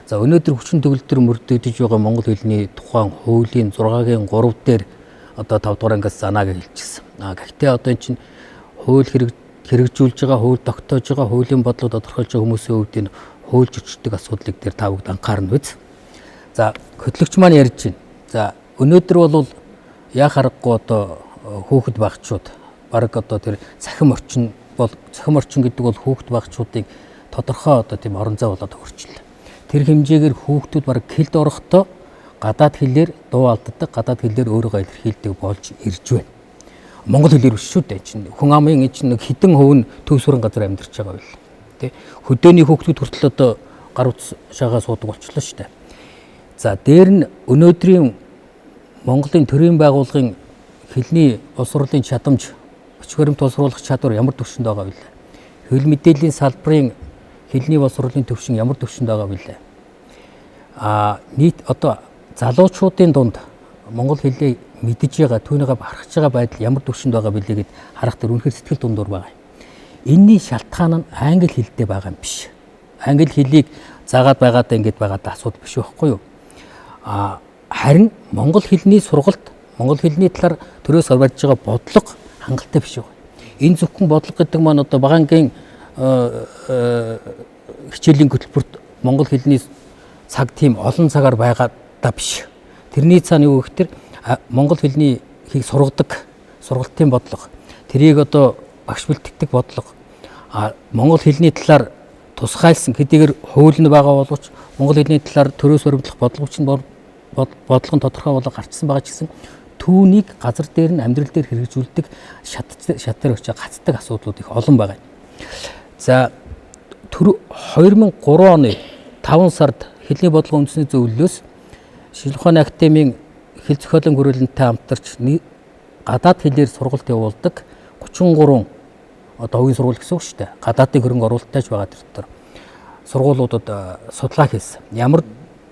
За өнөөдөр хүчин төгөлдөр мөрдөгдөж байгаа монгол хэлний тухайн хуулийн 6-гийн 3 дээр одоо 5 дугаар ангиас занаа гэж хэлчихсэн. Гэхдээ одоо эн чинь хууль хэрэгжүүлж байгаа, хууль тогтоож байгаа, хуулийн бодлого тодорхойлж байгаа хүмүүсийн хувьд энэ хууль зөрчилдөг асуудлыг дээр та бүгд анхаарна биз. За хөтлөгч маань ярьж байна. За өнөөдөр бол яа харахгүй одоо хүүхэд багчууд баг одоо тэр цахим орчин гэдэг бол хүүхэд багчуудыг тодорхой одоо тийм орон зай болоод хөрчлээ. Тэр хэмжээгээр хүүхдүүд баг хэлд орохдоо гадаад хэлээр дуу алддаг, гадаад хэлээр өөрийгөө илэрхийлдэг болж ирж байна. Монгол хэлээр биш шүү дээ. Чинь хүн амын чинь хідэн хувь нь төв сүрэн газар амьдарч байгаа байл. Тэ хөдөөний хүүхдүүд хүртэл одоо гар утас шагаа суудаг болчихлоо шүү дээ. За дээр нь өнөөдрийн Монголын төрийн байгууллагын хэлний боловсруулалтын чадамж, өчиг баримт боловсруулах чадвар ямар түвшинд байгаа вэ? Хэл мэдээллийн салбарын хэлний боловсруулалтын түвшин ямар түвшинд байгаа вэ? Нийт одоо залуучуудын дунд монгол хэлийг мэдж байгаа, түүнийгээ бахархаж байгаа байдал ямар түвшинд байгаа бэлээ гэд харах тэр үнэхээр сэтгэл дундуур байгаа. Энэний шалтгаан нь англи хэлтэй байгаа юм биш. Англи хэлийг заагаад байгаадаа ингэж байгаадаа асуудал биш байхгүй юу? Харин монгол хэлний сургалт, монгол хэлний талаар төрөөс барьж байгаа бодлого хангалттай биш байна. Энэ зөвхөн бодлого гэдэг маань одоо багангийн хичээлийн хөтөлбөрт монгол хэлний цаг тийм олон цагаар байгаадаа биш. Тэрний цаана юу гэхээр монгол хэлний хийг сургадаг сургалтын бодлого, тэрийг одоо багш бэлтгэдэг бодлого, монгол хэлний талаар тусгайлсан хэдийгээр хууль нь байгаа боловч монгол хэлний талаар төрөөс баримтлах бодлого нь тодорхой болоо гарчсан байгаа ч гэсэн түүнийг газар дээр нь амьдрал дээр хэрэгжүүлдэг шатар очиж гацдаг асуудлууд их олон байгаа. За 2003 оны 5 сард хэлний бодлого үндэсний зөвлөлөөс Шинжлэх ухааны академийн хэл зохиолын хүрээлэнтэй хамтарч гадаад хэлээр сургалт явуулдаг 33 одоо хувийн сургууль гэсэн үг шүү дээ. Гадаадын хөрөнгө оруулалтайж байгаа дотор сургуулиудад судалгаа хийсэн. Ямар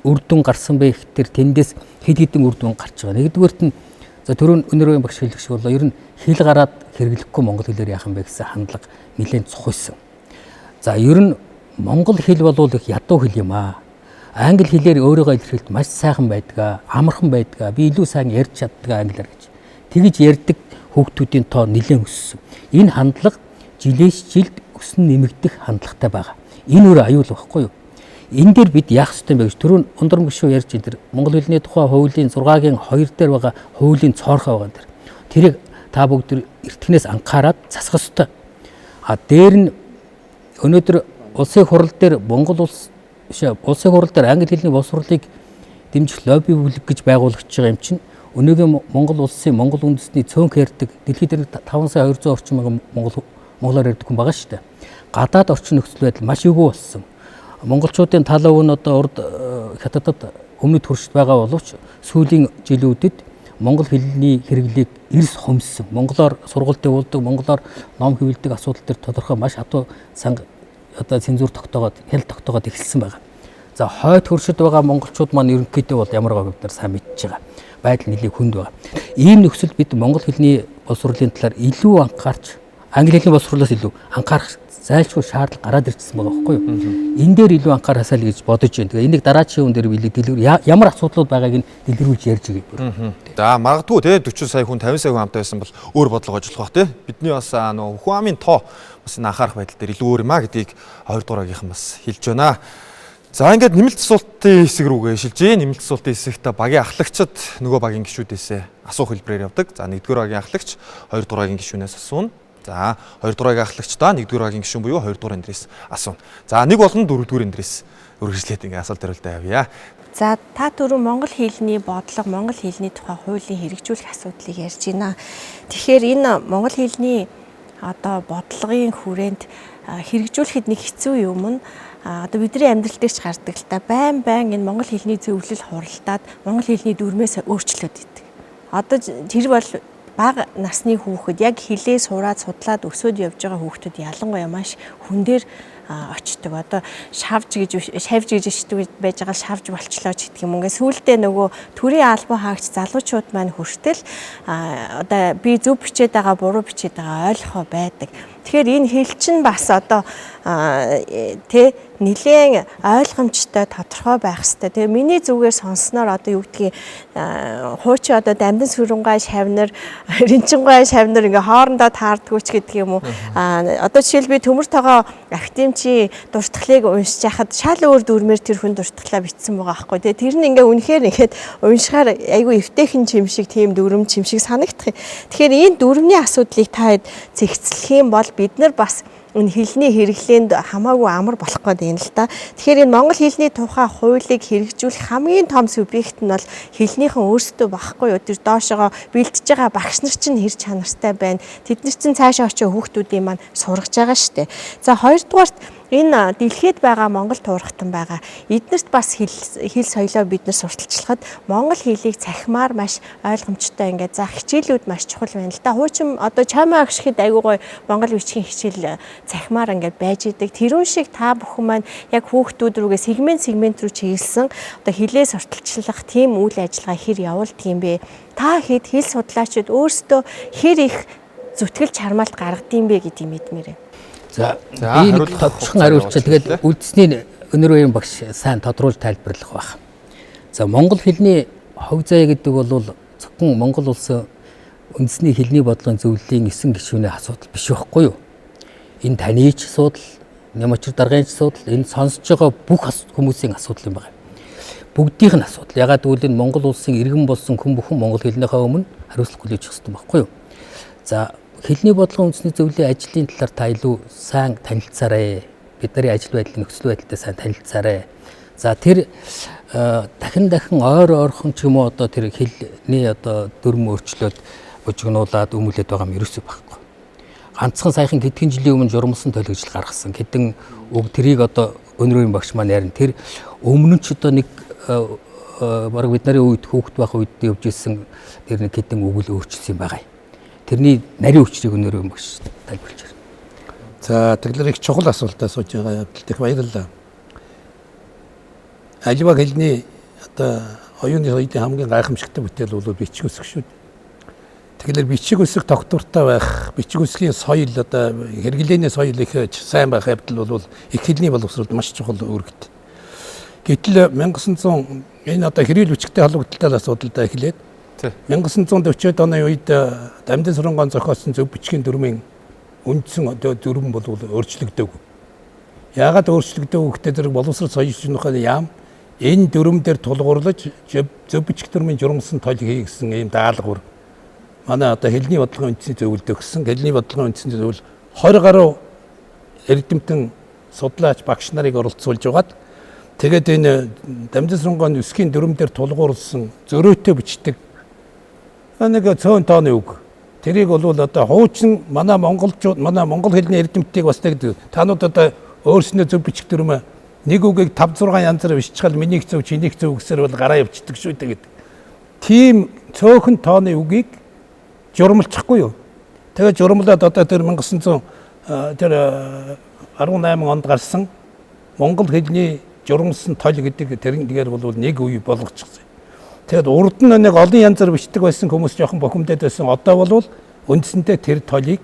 үр дүн гарсан бэ гэхээр тэндээс хэд хэдэн үр дүн гарч байгаа. Нэгдүгээрт нь за түрүүн өнөөгийн багш хэлэх шиг болоо ер нь хэл гараад хэрэглэхгүй монгол хэлээр яах юм бэ гэсэн хандлага нэлээд цохойсон. За ер нь монгол хэл бол их ядуу хэл юм аа. Англи хэлээр өөрийгөө илэрхийлэлт маш сайхан байдаг, амархан байдаг, би илүү сайн ярьж чаддаг англиар гэж. Тэгж ярьдаг хүүхдүүдийн тоо нэлээд өссөн. Энэ хандлага жилээс жилд өснө нэмэгдэх хандлагатай байгаа. Энэ өөр аюул байхгүй юу? Энэ дээр бид яах ёстой юм бэ гэж түрүүн ундрам гişүү ярьж энэ монгол хэлний тухай хуулийн 6-гийн 2 дээр байгаа хуулийн цоорхоо байгаа дэр. Тэрийг та бүгд эртнээс анхаарад засах ёстой. Дээр нь өнөөдөр улсын хурал дээр улсын хурал дээр англи хэлний боловсруулалтыг дэмжих лобби бүлэг гэж байгуулагдж байгаа юм чинь өнөөгийн Монгол улсын Монгол үндэсний цөөнх ярьдаг дэлхийд дээр 5,200 орчим монголоор ярьдаг хүн байгаа шүү дээ. Гадаад орчин нөхцөл байдал маш эвгүй болсон. Монголчуудын талав нь одоо урд хятадд өмнөд туршид байгаа боловч сүүлийн жилүүдэд монгол хэлний хэрэглийг эрс хомссон. Монголоор сургалт явуулдаг, монголоор ном хэвлэдэг асуудал төр тодорхой маш хатуу санг одоо цензур тогтоогоод хэл тогтоогоод эхэлсэн байгаа. За хойд хөршид байгаа монголчууд маань ерөнхийдөө бол ямар байгааг бид нар сайн мэдж байгаа. Байдал нэлээд хүнд байгаа. Ийм нөхцөлд бид монгол хэлний боловсруулалтын талаар илүү анхаарч, англи хэлний боловсруулалтаас илүү анхаарах зайлшгүй шаардлага гараад ирчихсэн байгаа байхгүй юу? Энэ дээр илүү анхаарахаа л гэж бодож байна. Тэгээ энийг дараагийн хүн дээр билээ ямар асуудлууд байгааг нь дэлгэрүүлж ярьж байгаа. За магадгүй те 40 сая хүн 50 сая хүн хамтаа байсан бол өөр бодлого ажиллах бах те. Бидний бас нөө хүн амын тоо бас анхаарах байдал дээр илүү өөр юм а гэдгийг 2 дугаарынхан бас хэлж байна. За ингээд нэмэлт асуултын хэсэг рүүгээ шилжээ. Нэмэлт асуултын хэсэгт багийн ахлагчид нөгөө багийн гишүүдээс асуух хэлбэрээр явдаг. За 1-р багийн ахлагч 2 дугааргийн гишүүнээс асууна. За 2 дугааргийн ахлагчдаа 1-р багийн гишүүн буюу 2 дугаар эндрээс асууна. За нэг болон 4 дугаар эндрээс үргэлжлээд ингээд асуулт хариултаа явъя. За та түрүү монгол хэлний бодлого, монгол хэлний тухай хуулийн хэрэгжүүлэх асуудлыг ярьж байна. Тэгэхээр энэ монгол хэлний одоо бодлогын хүрээнд хэрэгжүүлэхэд нэг хэцүү юм нь одоо бидний амьдрал дээр ч гардаг л та байн энэ монгол хэлний зөвлөл хуралдаад монгол хэлний дүрмээс өөрчлөлт идэг. Одоо тэр бол бага насны хүүхэд яг хэлээ сураад судлаад өсөөд явж байгаа хүүхдүүд ялангуяа маш хүн дээр очдог. Одоо шавж гэж ишдэг байж байгаа шавж болчлоо ч гэдэг юм. Ингээ сүүлдээ нөгөө төрийн албан хаагч залуучууд маань хүртэл одоо би зөв бичээд байгаа буруу бичээд байгаа ойлгохоо байдаг. Тэгэхээр энэ хэл чинь бас одоо нэлээд ойлгомжтой тодорхой байх хэрэгтэй. Тэгээ миний зүгээр сонсноор одоо юу гэдгийг хуучин одоо дамдын сүрэнгай шавнар, ринчингай шавнар ингээ хоорондоо таардгүйч гэдэг юм уу. Одоо жишээл би төмөр тоогоо академичийн дуртгалыг уншиж хахад шал өөр дүрмээр тэр хүн дуртгалаа бичсэн байгаа байхгүй. Тэгээ тэр нь ингээ үнэхээр ингээд уншихаар айгүй эвтэйхэн чимшиг тийм дүрм чимшиг санагдах юм. Тэгэхээр энэ дүрмний асуудлыг та хэд зэгцлэх юм бол бид нар бас энэ хэлний хэрэглээнд хамаагүй амар болох гээд байна л да. Тэгэхээр энэ монгол хэлний тухай хуулийг хэрэгжүүлэх хамгийн том субъект нь бол хэлнийхэн өөрсдөө багхгүй юу. Тэр доошогоо бэлдэж байгаа багш нар чинь хэр чанартай байна. Тэд нар чинь цаашаа очиж хүүхдүүдийн маань сургаж байгаа шүү дээ. За хоёрдугаарт энэ дэлхийд байгаа монгол туурхтан байгаа. Эднэрт бас хэл соёлоо бид нар сурталчлахад монгол хэлийг цахимаар маш ойлгомжтой ингээд за хичээлүүд маш чухал байна л да. Хуучин одоо чамаа агш хэд айгүй гой монгол бичгийн хичээл цахимаар ингээд байж идэг. Тэрүүн шиг та бүхэн маань яг хүүхдүүд рүүгээ сегмент рүү чиглэсэн одоо хэлээ сурталчлах тийм үйл ажиллагаа хэр явуулдаг юм бэ? Та хэд хэл судлаачид өөрсдөө хэр их зүтгэл чармаалт гаргадсан бэ гэдгийг мэдмээрээ. За би нэг тодорхой хариултаа тэгээд үлдсний өнөр үеийн багш сайн тодруулж тайлбарлах байх. За монгол хэлний хог заяа гэдэг бол зөвхөн Монгол улсын үндэсний хэлний бодлогын зөвлөлийн 9 гишүүний асуудал биш байхгүй юу? Энэ таны ч асуудал, Нямочир даргын ч асуудал, энэ сонсож байгаа бүх хүмүүсийн асуудал юм байна. Бүгдийнх нь асуудал. Ягаад гэвэл энэ Монгол улсын иргэн болсон хүн бүхэн монгол хэлнийхээ өмнө хариуцлага хүлээж авах хэрэгтэй байхгүй юу? За хэлний бодлогын үндэсний зөвлөлийн ажлын талаар та илүү сайн танилцаарай. Бидний ажил байдлын нөхцөл байдалтай сайн танилцаарай. За тэр дахин ойр ойрхон ч юм уу одоо тэр хэлний одоо дүрм өөрчлөөд бужигнуулаад өмүүлээд байгаа юм ерөөсөө байхгүй. Ганцхан саяхан хэдхэн жилийн өмнө журмалсан төлөвжл гаргасан. Хэдэн үг тэрийг одоо өнөрийн багш маань ярина. Тэр өмнө ч одоо нэг бараг бид нарын үед хүүхэд байх үед явж ирсэн тэр нэг хэдэн үг л өөрчилсөн юм байгаа. Тэрний нарийн хүчрийг өнөрөө багш тайлбарлаж байна. За тэгэхээр их чухал асуулт асууж байгаа. Их баярлалаа. Аливаа хэлний одоо оюуны соёлын хамгийн гайхамшигтай бүтээл бол бичиг үсэг шүү. Тэгэхээр бичиг үсэг тогтвортой байх, бичиг үсгийн соёл одоо хэрэглээний соёл их сайн байх явдал бол их хэлний боловсролд маш чухал үүрэгтэй. Гэтэл 1900 энэ одоо хэрэгэл бичигтэй холбогдолтой асуудалтай эхлээд 1940-од оны үед Дамдын сүрэнгон зохиосон зөв бичгийн дүрмийн үндсэн дүрм бол өөрчлөгдөөг. Яагаад өөрчлөгдөөг гэхдээ зэрэг боловсрол соёлчнуудын яам энэ дүрм дээр тулгуурлаж зөв бичих дүрмийн журмсан тоол хий гэсэн ийм даалгавар манай одоо хэлний бодлогын үндэсний зөвлөлд өгсөн. Хэлний бодлогын үндэсний зөвлөл 20 гаруй эрдэмтэн судлаач багш нарыг оролцуулж байгаад тэгээд энэ Дамдын сүрэнгон үсгийн дүрм дээр тулгуурласан зөрөөтэй бичдэг нэг цөөн тооны үг. Тэрийг бол одоо хуучин манай монголчууд манай монгол хэлний эрдэмтдийг бас тэгдэг. Танууд одоо өөрснөө зөв бичих дүрмээ нэг үгийг 5 6 янзаар биччихэл минийх зөв чинийх зөв гэсээр бол гараа явчихдаг шүү дээ гэдэг. Тийм цөөхөн тооны үгийг журмалчихгүй юу? Тэгээд журмалаад одоо тэр 1900 тэр 18 онд гарсан монгол хэлний журмалсан тоол гэдэг тэрнгээр бол нэг үе болгочихсон. Тэгэд урд нь нэг олон янзаар бичдэг байсан хүмүүс жоохон бохимдээд байсан. Одоо бол үндсэндээ тэр тоолыг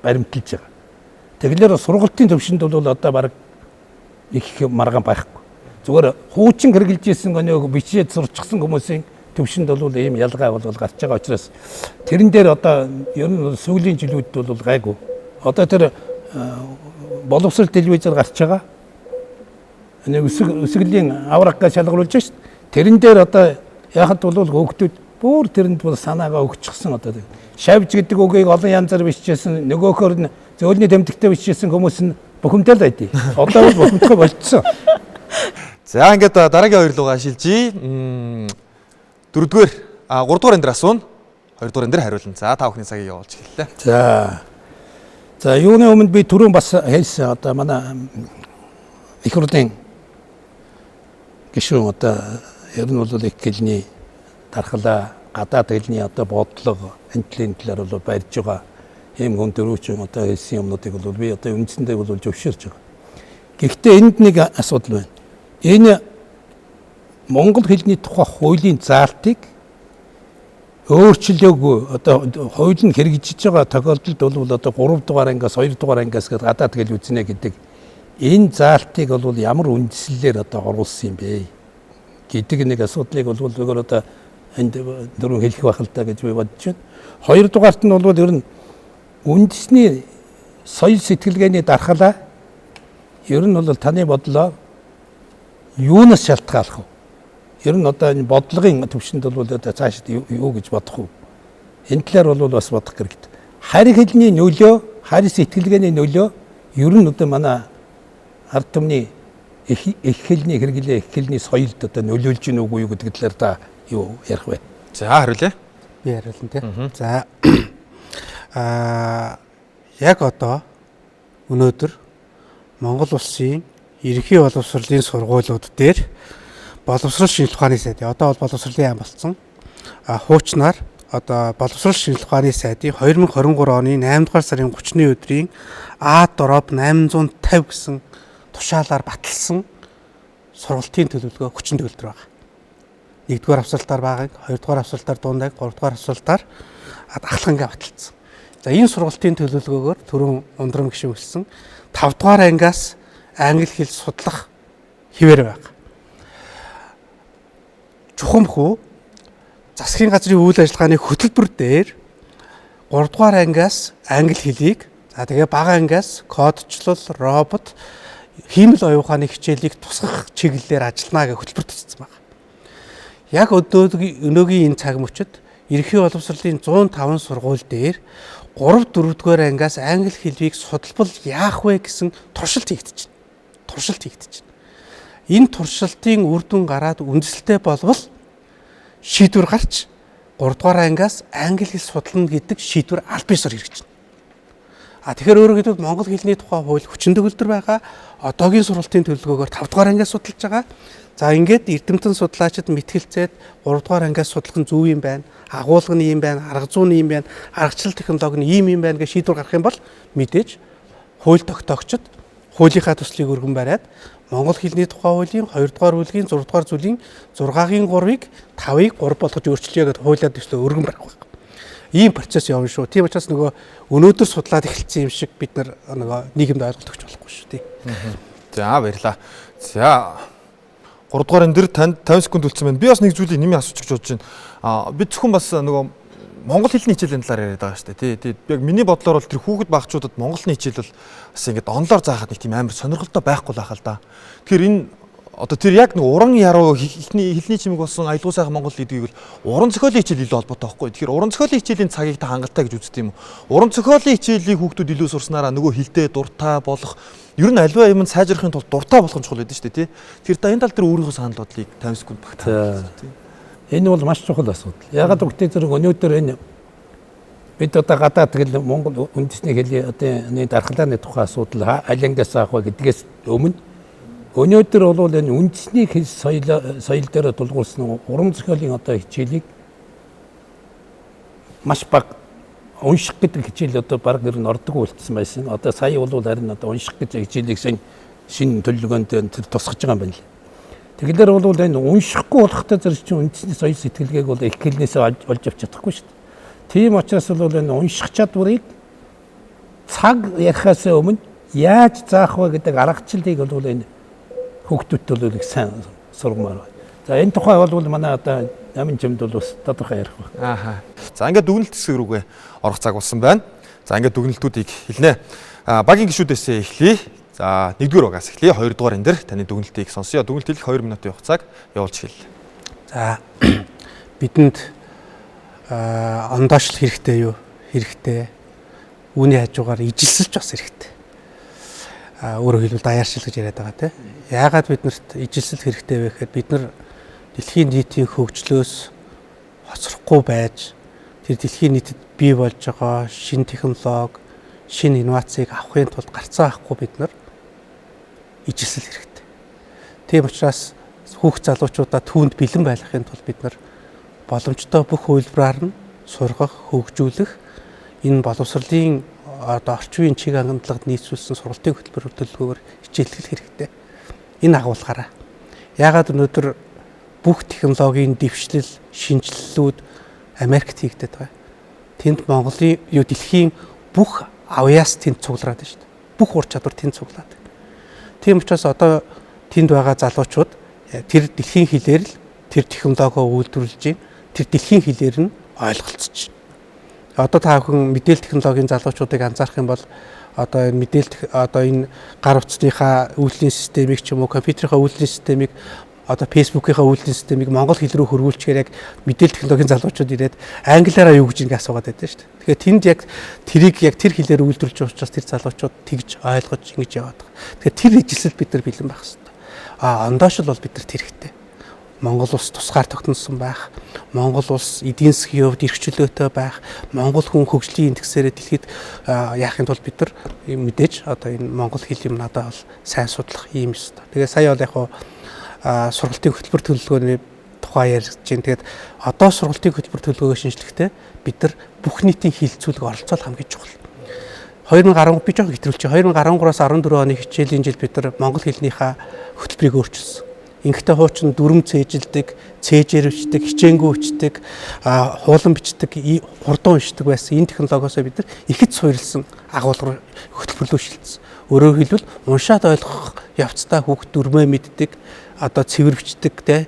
баримталж байгаа. Тэгэхээр сургалтын төвшөнд бол одоо баг их маргаан байхгүй. Зүгээр хуучин хэрэгжилж ирсэн гонёг бичээд сурчихсан хүмүүсийн төвшөнд бол ийм ялгаа бол гарч байгаа учраас тэрэн дээр одоо ер нь сүүлийн жилүүд бол гайгүй. Одоо тэр боловсрол телевизээр гарч байгаа. Нэг үсгэлийн авраггаа шалгаруулж шít. Тэрэн дээр одоо яхад бол хүүхдүүд бүр тэрэнд бол санаагаа өгчихсэн одоо шавж гэдэг үгийг олон янзаар бичижсэн нөгөөхөр нь зөөлний тэмдэгтээ бичижсэн хүмүүс нь бухимдал байдیں۔ Одоо бол бухимдах болчихсон. За ингээд дараагийн хоёр руугаа шилжиж 4-р 3-р энэ дээр асууна. 2-р энэ дээр хариулна. За та бүхний цагийг явуулж хэллээ. За юуны өмнө би түрүүн бас хэлсэн одоо манай их хурлын гишүүн одоо ер нь бол их хэлний дархлаа гадаад хэлний одоо бодлого энтлийн талаар бол барьж байгаа ийм хүн дөрөвчөн одоо хэлсэн юмнуудыг бол би одоо үндсэндээ бол зөвшөөрч байгаа. Гэхдээ энд нэг асуудал байна. Энэ монгол хэлний тухай хуулийн заалтыг өөрчлөөгүй одоо хууль нь хэрэгжиж байгаа тохиолдолд бол одоо 3 дугаар ангиас 2 дугаар ангиас гэдэг гадаад хэл үзнэ гэдэг энэ заалтыг бол ямар үндслэлээр одоо оруулсан юм бэ гэдэг нэг асуудлыг бол зөвхөн одоо энд дөрөв хэлэх байх л та гэж би бодож байна. Хоёрдугаарт нь бол ер нь үндэсний соёл сэтгэлгээний дархлаа ер нь бол таны бодлоо юунаас шалтгаалах вэ? Ер нь одоо энэ бодлогын төвшөнд бол одоо цаашид юу гэж бодох вэ? Энэ талаар бол бас бодох хэрэгтэй. Харь хэлний нөлөө, харь сэтгэлгээний нөлөө ер нь одоо манай ард түмний их хэлний хэрэглээ, их хэлний соёлд одоо нөлөөлж гин үгүй юу гэдэг талаар та юу ярих вэ? За хариулъя. Би хариулна тий. За яг одоо өнөөдөр Монгол улсын ерөнхий боловсролын сургуулиуд дээр боловсрол шинжилгээ ухааны сайдын одоо бол боловсролын яам болсон. Хуучнаар одоо боловсрол шинжилгээ ухааны сайдын 2023 оны 8 дугаар сарын 30-ны өдрийн А дороб 850 гэсэн тушаалаар баталсан сургалтын төлөвлөгөө хүчин төгөлдөр байгаа. 1-р авсралтаар багыг, 2-р авсралтаар дундайг, 3-р авсралтаар ахлахангаа баталсан. За энэ сургалтын төлөвлөгөөгөөр түрүүн ундрам гишүүн хэлсэн 5-р ангиас англи хэл судлах хിവэр байгаа. Чухамхүү засгийн газрын үйл ажиллагааны хөтөлбөр дээр 3-р ангиас англи хэлийг тэгээ бага ангиас кодчлол, робот, хиймэл оюун ухааны хичээлийг тусгах чиглэлээр ажиллана гэх хөтөлбөр төссөн байна. Яг өнөөгийн энэ цаг мөчид ерөнхий боловсролын 105 сургууль дээр 3-4-р ангиас англи хэлийг судалбал яах вэ гэсэн туршилт хийгдэж байна. Туршилт хийгдэж байна. Энэ туршилтын үр дүн гараад үндэслэлтэй болвол шийдвэр гарч 3-р ангиас англи хэл судлана гэдэг шийдвэр аль биесээр хэрэгжиж байна. Тэгэхээр өөрөөр хэлбэл монгол хэлний тухай хууль хүчин төгөлдөр байгаа. Одоогийн сургалтын төлөвлөгөөгөөр 5-р ангиас судалж байгаа. За ингээд эрдэмтэн судлаачид мэтгэлцээд 3-р ангиас судлах нь зөв юм байна. Агуулга нь юм байна, арга зүйн юм байна, аргачлал технологи нь ийм юм байна гэж шийдвэр гаргах юм бол мэдээж хууль тогтоогчид хуулийнхаа төслийг өргөн бариад монгол хэлний тухай хуулийн 2-р бүлгийн 6-р зүйлийн 6-гийн 3-ыг 5-ыг 3 болгож өөрчлөе гэдэг хуулиар төслөө өргөн барих байна. Ийм процесс явна шүү. Тийм учраас нөгөө өнөөдөр судлаад эхэлсэн юм шиг бид нөгөө нийгэмд ойлголт өгч болохгүй шүү тий. За баярлаа. За 3 дугаар энэ дэр танд 50 секунд үлдсэн байна. Би бас нэг зүйлийг нэмий асууж гэж бодож байна. Би зөвхөн бас нөгөө монгол хэлний хичээлийн талаар яриад байгаа шүү дээ. Тий. Яг миний бодлоор бол тэр хүүхэд багчуудад монголны хичээл бол бас ингээд онлоор заахад нэг тийм амар сонирхолтой байхгүй л ахал да. Тэгэхээр энэ одоо тэр яг нэг уран яруу ихний хэлний чимэг болсон аялгау сайхан монгол гэдгийг бол уран зохиолын хичээл илүү холбоотой байхгүй. Тэгэхээр уран зохиолын хичээлийн цагийг та хангалттай гэж үздэг юм уу? Уран зохиолын хичээлийг хүүхдүүд илүү сурснараа нөгөө хэлтэй дуртай болох ер нь аливаа юмд сайжрахын тулд дуртай болох нь чухал байдаг шүү дээ тий. Тэгэхээр энэ тал дээр өөрийнхөө санал бодлыг 50 секунд багтаа. Энэ бол маш чухал асуудал. Ягаад гэвэл зэрэг өнөөдөр энэ бид одоо гадаад тэгэл монгол үндэсний хэлний одоо энэ дархлааны тухай асуудал аль ангиас авах вэ гэдгээс өмнө өнөөдөр бол энэ үндэсний хэл соёл дээр тулгуурсан уран зохиолын одоо хичээлийг маш бага унших гэдэг хичээл одоо баг нэр нь ордог болчихсон байсан. Одоо сая бол харин одоо унших гэж хичээлийг шинэ төлөвлөгөөнд тэр тусгаж байгаа юм байна лээ. Тэгэхээр бол энэ уншихгүй болохтой зэрэг чинь үндэсний соёл сэтгэлгээг бол их хэлнээсээ олж авч чадахгүй шүү дээ. Тийм учраас бол энэ унших чадварыг цаг ярихаас өмнө яаж заах вэ гэдэг аргачлалыг бол энэ хүүхдүүд бол их сайн сургамаар байна. За энэ тухай бол манай одоо намын чимд бол бас тодорхой ярих байна. Ааха. За ингээд дүгнэлт хэсэг рүүгээ орох цаг болсон байна. За ингээд дүгнэлтүүдийг хэлнэ. Багийн гишүүдээс эхлэе. За 1-р угаас эхлэе. 2-р энэ дэр таны дүгнэлтийг сонсъё. Дүгнэлт хэлэх 2 минутын хугацааг явуулж эхэллээ. За бидэнд ондоошлох хэрэгтэй юу? Хэрэгтэй. Үүний хажуугаар ижилсэлж бас хэрэгтэй. Өөрөөр хэлбэл даяаршил гэж яриад байгаа тийм. Яагаад биднэрт ижилсэл хэрэгтэй вэ гэхээр бид нар дэлхийн нийтийн хөгжлөөс хоцрохгүй байж тэр дэлхийн нийтэд бий болж байгаа шинэ технологи, шинэ инновацийг авахын тулд гарцаа авахгүй бид нар ижилсэл хэрэгтэй. Тийм учраас хүүхд залуучуудаа түүнд бэлэн байлгахын тулд бид нар боломжтой бүх хувилбараар нь сургах, хөгжүүлэх энэ боловсролын одоо орчин үеийн чиг хандлагад нийцүүлсэн сургалтын хөтөлбөр төлөвлөгөөр хичээллэх хэрэгтэй. Энэ агуулгаараа. Яагаад өнөөдөр бүх технологийн дэвшлэл, шинжилэлүүд Америкт хийгдэт байгаа. Тэнд Монголын дэлхийн бүх авьяас тэнд цуглараад байна шүү дээ. Бүх ур чадвар тэнд цуглаад. Тийм учраас одоо тэнд байгаа залуучууд тэр дэлхийн хилээр л тэр технологио үйлдвэрлэж байна. Тэр дэлхийн хилээр нь ойлголцож байна. Одоо та бүхэн мэдээлэл технологийн залуучуудыг анзаарах юм бол одоо энэ энэ гар утасныхаа үйлдвэрлэлийн системийг ч юм уу компьютерийнхаа үйлдвэрлэлийн системийг одоо фэйсбүүкийнхаа үйлдвэрлэлийн системийг монгол хэл рүү хөрвүүлчихээр яг мэдээлэл технологийн залуучууд ирээд англиараа юу гэж ингэ асуугаад байдаг шүү дээ. Тэгэхээр тэнд яг тэрийг яг тэр хэлээр үйлдвэрлэж байгаа учраас тэр залуучууд тэгж ойлгож ингэж яваад байгаа. Тэгэхээр тэр ижилсэл бид нар бэлэн байх хэрэгтэй. Ондоош л бол бид нарт хэрэгтэй. Монгол улс тусгаар тогтносон байх, Монгол улс эдийн засгийн хувьд эрх чөлөөтэй байх, Монгол хүн хөгжлийн индексээрээ дэлхийд яахын тулд бид нар мэдээж одоо энэ монгол хэл юм надад бол сайн судлах юм шүү дээ. Тэгээ сая бол яг сургалтын хөтөлбөр төлөвлөгөөний тухай ярьж байна. Тэгээд одоо сургалтын хөтөлбөр төлөвлөгөөгөө шинжлэхдээ бид нар бүх нийтийн хилцүүлэг оролцоол хамгийн чухал. 2010 би жоох хэтрүүлж 2013-аас 14 оны хичээлийн жил бид нар монгол хэлнийхээ хөтөлбөрийг өөрчилсөн. Ингээдтэй хуучин дүрм цээжилдэг, цээжээр бичдэг, хичээнгүү бичдэг, хуулан бичдэг, хурдан уншдаг байсан энэ технологиос бид нар ихэд суурилсан агуулгаар хөтөлбөрлөө шилжсэн. Өөрөөр хэлбэл уншаад ойлгох явцдаа хүүхд дүрмээ мэддэг, одоо цэвэр бичдэг те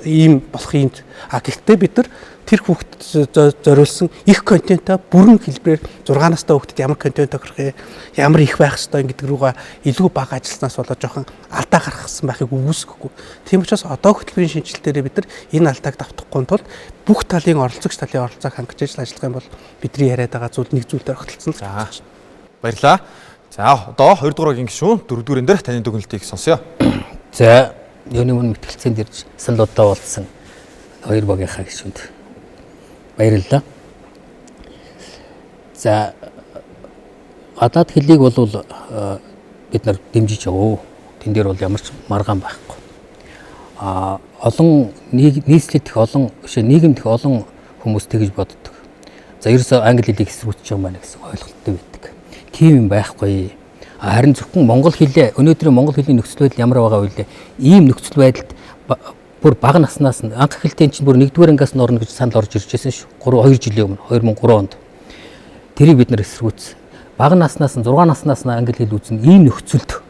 ийм болох юм. Гэхдээ бид нар тэр хүүхдэд зориулсан их контентоо бүрэн хэлбэрээр 6 настай хүүхдэд ямар контент өгөх юм, ямар их байх ёстой гэдэг рүүгээ илүү бага ажилласнаас болоод жоохон алдаа гаргасан байхыг үгүйсэхгүй. Тийм учраас одоо хөтөлбөрийн шинжилтээрээ бид нар энэ алдааг давтахгүй тулд бүх талын оролцогч талын оролцоог хангаж ажиллах юм бол бидний яриад байгаа зүйл нэг зүйл дээр огтлцсон. За баярлаа. За одоо 2 дугааргийн гишүүн 4 дуурин дээр таны дүгнэлтийг сонсъё. За юуны мөн мэтгэлцээнд ирж саналудаа болсон 2 багийнхаа гишүүнд баярлалаа. За гадаад хэлийг бол бид нар дэмжиж яваа. Тэн дээр бол ямар ч маргаан байхгүй. Олон нийслэлдэх олон нийгэмд их олон хүмүүс тэгж боддог. За ерөөсөө англи хэлийг эсрүүцэж байгаа маань гэсэн ойлголттой байдаг. Тийм юм байхгүй. Харин зөвхөн монгол хэлээ өнөөдрийн монгол хэлний нөхцөл байдал ямар байгаа вэ? Ийм нөхцөл байдалд бүр бага наснаас нь анх эхэлтийн чинь бүр 1-р ангиас нь орно гэж санал орж ирж байсан шүү. 2 жилийн өмнө 2003 онд. Тэрийг бид нар эсрүүцсэн. Бага наснаас нь 6 наснаас нь англи хэл үзэн ийм нөхцөлд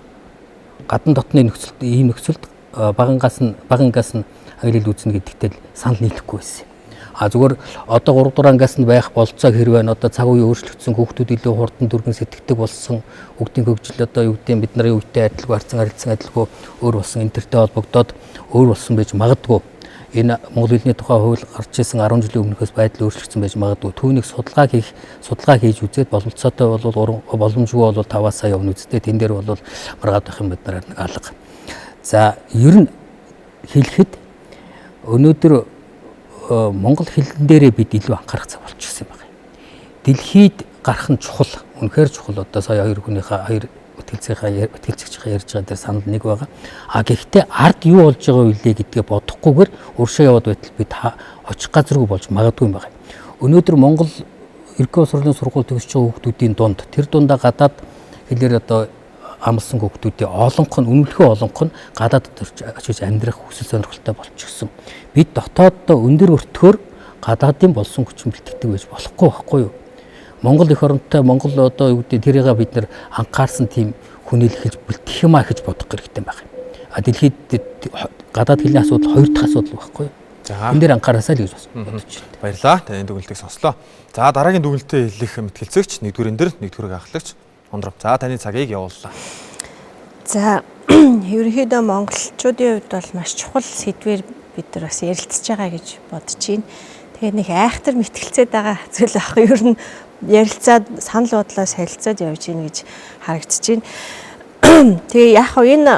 гадна дотны нөхцөлд ийм нөхцөлд багангаас нь англи хэл үзнэ гэдэгт л санал нийлэхгүй байсан. Зүгээр одоо 3 дугаар ангиас нь байх болцоог хэрвээ одоо цаг үе өөрчлөгдсөн хүүхдүүд илүү хурдан дүргэн сэтгэдэг болсон хүүхдийн хөгжил одоо юу гэдэг бид нарын үетэй адилгүй харьцан адилгүй өөр болсон интернеттэй холбогдоод өөр болсон байж магадгүй. Энэ Монгол хэлний тухай хууль гарч ирсэн 10 жилийн өмнөхөөс байдал өөрчлөгдсөн байж магадгүй. Түүнийг судалгаа хийж үзээд бололцоотой бол боломжгүй бол 5 сая явна үсттэй. Тэн дээр бол маргаад байх юм бид нараар нэг алга. За ер нь хэлэхэд өнөөдөр монгол хэлэн дээрээ бид илүү анхаарах цаг болчихсон байна. Дэлхийд гарах нь чухал, үнэхээр чухал. Одоо сая 2 хүнийхээ 2 мэтгэлцэгчийн ярьж байгаа дээр санал нэг байгаа. Гэхдээ ард юу болж байгаа вэ гэдгээ бодохгүйгээр уршаа яваад байтал бид очих газаргүй болж магадгүй юм байна. Өнөөдөр Монгол Ерөнхий сургуулийн сургууль төгсөж байгаа хүүхдүүдийн дунд тэр дундаа гадаад хэлээр одоо амлсан хүүхдүүдийн олонх нь үнэлэхүй олонх нь гадаадд очиж амьдрах хүсэл сонирхолтой болчихсон. Бид дотооддоо өндөр өртгөөр гадаадын болсон хүчин бэлтгэдэг байж болохгүй байхгүй юу? Монгол эх оронтой Монгол одоо юу гэдэг тэрийг бид нэр анхаарсан тийм хүнээлгэж бэлтгэх юм аа гэж бодох хэрэгтэй байна. Дэлхийд гадаад хэлний асуудал 2 дахь асуудал байхгүй юу? Энэ дээр анхаараасаа л гэж бодож байна. Баярлалаа. Таны дүгнэлтийг сонслоо. За дараагийн дүгнэлтээ хэлэх мэтгэлцэгч 1-р дээр 1-р ахлагч Ондров. За таны цагийг явууллаа. За ерөнхийдөө монголчуудын хувьд бол маш чухал сэдвээр бид нар бас ярилцж байгаа гэж бодож байна. Тэгээ нэг айхтар мэтгэлцээд байгаа зүйл ах ер нь ярилцаад санал бодлоо солилцоод явж гин гэж харагдаж байна. Тэгээ яг хөө энэ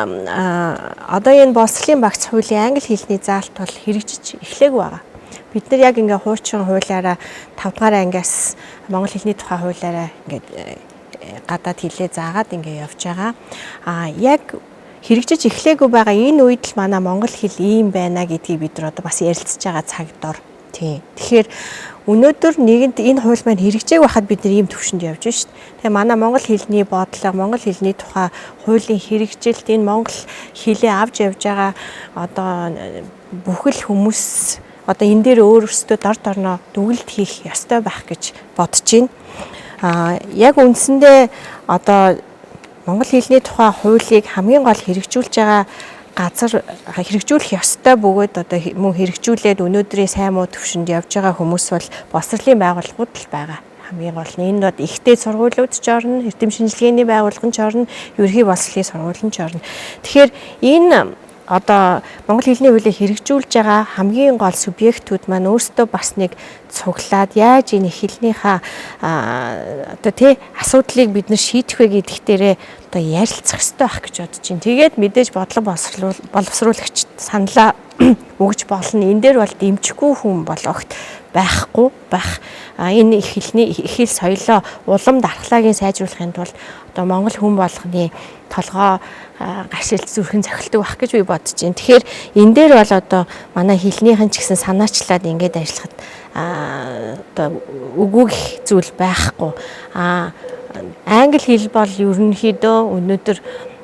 одоо энэ боловсролын багц хуулийн англи хэлний заалт бол хэрэгжиж эхлэегүй байгаа. Бид нар яг ингээ хуучин хуулиараа 5 дугаар ангиас монгол хэлний тухай хуулиараа ингээ гадаад хэлээ заагаад ингээ явж байгаа. Яг хэрэгжиж эхлэегүй байгаа энэ үед л манай монгол хэл ийм байна гэдгийг бид нар одоо бас ярилцж байгаа цаг дор. Тийм. Тэгэхээр өнөөдөр нийгэмд энэ хууль маань хэрэгжээг байхад бид ийм төвшөнд явж байна шүү дээ. Тэгээ манай монгол хэлний бодлого, монгол хэлний тухай хуулийн хэрэгжилт, энэ монгол хэлээ авч явж байгаа одоо бүхэл хүмүүс одоо энэ дээр өөрөөсөө дор дорноо дүгэлт хийх ёстой байх гэж бодож байна. Яг үндсэндээ одоо монгол хэлний тухай хуулийг хамгийн гол хэрэгжүүлж байгаа газар хэрэгжүүлэх ёстой бөгөөд одоо мөн хэрэгжүүлээд өнөөдрийн сайн муу төвшөнд явж байгаа хүмүүс бол босрлын байгууллагууд л байгаа. Хамгийн гол нь энэ бод ихтэй сургуулиуд ч орно, эрдэм шинжилгээний байгууллага ч орно, ерөнхий боловсролын сургууль ч орно. Тэгэхээр энэ одоо монгол хэлний хуулийг хэрэгжүүлж байгаа хамгийн гол субъектүүд маань өөрсдөө бас нэг цуглаад яаж энэ хэлнийхаа одоо тий асуудлыг бид нар шийдэх вэ гэдэгт дээрээ одоо ярилцах хэрэгтэй байх гэж бодож байна. Тэгээд мэдээж бодлого боловсруулагч саналаа өгж болно. Энэ дээр бол дэмжихгүй хүн болгохт байхгүй байх. Энэ их хэл соёлоо улам дархлаагийн сайжруулахын тулд одоо монгол хүн болгоны толгой гашилт зүрхэн цохилдог байх гэж би бодож байна. Тэгэхээр энэ дээр бол одоо манай хэлнийхэн ч гэсэн санаачлаад ингэж ажиллахад одоо үгүй зүйл байхгүй. Англи хэл бол ерөнхийдөө өнөөдөр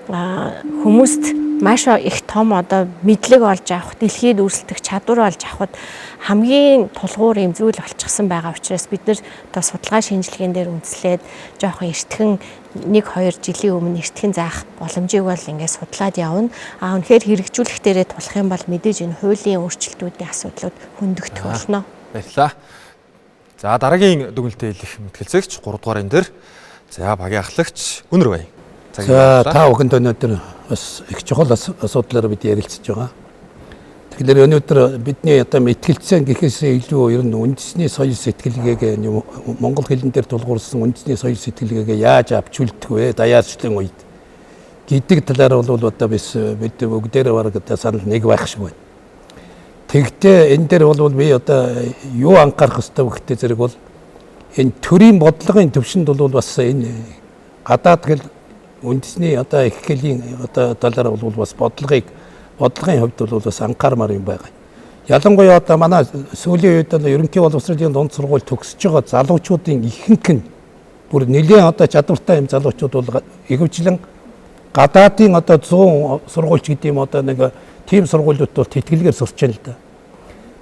хүмүүст маш их том одоо мэдлэг олж авах, дэлхийд өрсөлдөх чадвар олж авахд хамгийн тулгуур юм зүйл болчихсон байгаа учраас бид нар одоо судалгаа шинжилгээнд дээр үндэслээд жоохон эртхэн 1-2 жилийн өмнө эртхэн заах боломжийг бол ингээд судлаад явна. Үнэхээр хэрэгжүүлэх дээрээ тулах юм бол мэдээж энэ хуулийн өөрчлөлтүүдийн асуудлууд хөндөгдөх болно. Баярлалаа. За дараагийн дүгнэлтэд хэлэх мэтгэлцэгч 3 дугаар энэ дээр за багийн ахлагч Үнэр бай. За та бүхэнд өнөөдөр бас их чухал асуудлаар бид ярилцж байгаа. Тэгэхээр өнөөдөр бидний одоо мэтгэлцэн гэхээс илүү ер нь үндэсний соёл сэтгэлгээг монгол хэлэн дээр тулгуурсан үндэсний соёл сэтгэлгээгээ яаж авч үлдэх вэ? Даяарчлалын үед гэдэг талаар бол одоо бид бүгдээрээ бараг одоо санал нэг байх шиг байна. Тэгтээ энэ дээр бол би одоо юу анхаарах хэрэгтэй вэ гэхдээ зэрэг бол энэ төрийн бодлогын төвшөнд бол бас энэ гадаад хэл үндэсний одоо их хэлийн одоо талаар бол бас бодлогын хувьд бол бас анхаармаар юм байгаа. Ялангуяа одоо манай сүүлийн үед ерөнхий боловсролын дунд сургууль төгсөж байгаа залуучуудын ихэнх нь бүр нэлээд одоо чадвартай юм залуучууд бол ихэвчлэн гадаадын одоо 100 сургуульч гэдэг юм одоо нэг тийм сургуулиуд бол тэтгэлгээр сурч байна л да.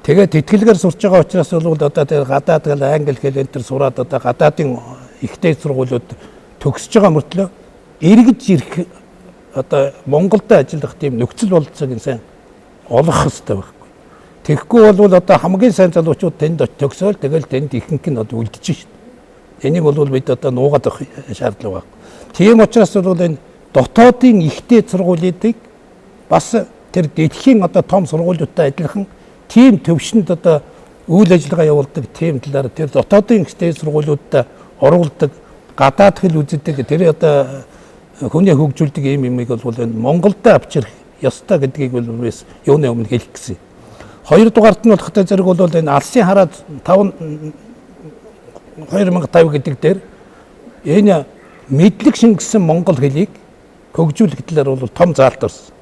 Тэгээд тэтгэлгээр сурч байгаа учраас бол одоо тэр гадаад хэл англи хэл энэ төр сураад одоо гадаадын ихтэй сургуулиуд төгсөж байгаа мөртлөө эргэж ирэх одоо Монголд ажиллах тийм нөхцөл болцоог сайн олох хэрэгтэй байхгүй. Тэгэхгүй бол одоо хамгийн сайн залуучууд тэнд төгсөөл тэгэл тэнд ихэнх нь одоо үлдэж шít. Энийг бол бид одоо нуугаад авах шаардлага байна. Тийм учраас бол энэ дотоодын ихтэй сургуулиудыг бас тэр дэлхийн одоо том сургуулиудтай адилхан тийм төвшөнд одоо үйл ажиллагаа явуулдаг тийм талаар тэр дотоодын ихтэй сургуулиудад оруулдаг гадаад хэл үздэг тэр одоо хүний хөгжүүлдэг юм бол энэ Монголд авчрах ёстой гэдгийг бол бас юуны өмнө хэлэх гэсэн. Хоёрдугаарт нь болох зэрэг бол энэ Алсын хараа 2005 гэдэг дээр энэ мэдлэг шингэсэн монгол хэлийг хөгжүүлэх талаар бол том заалт орсон.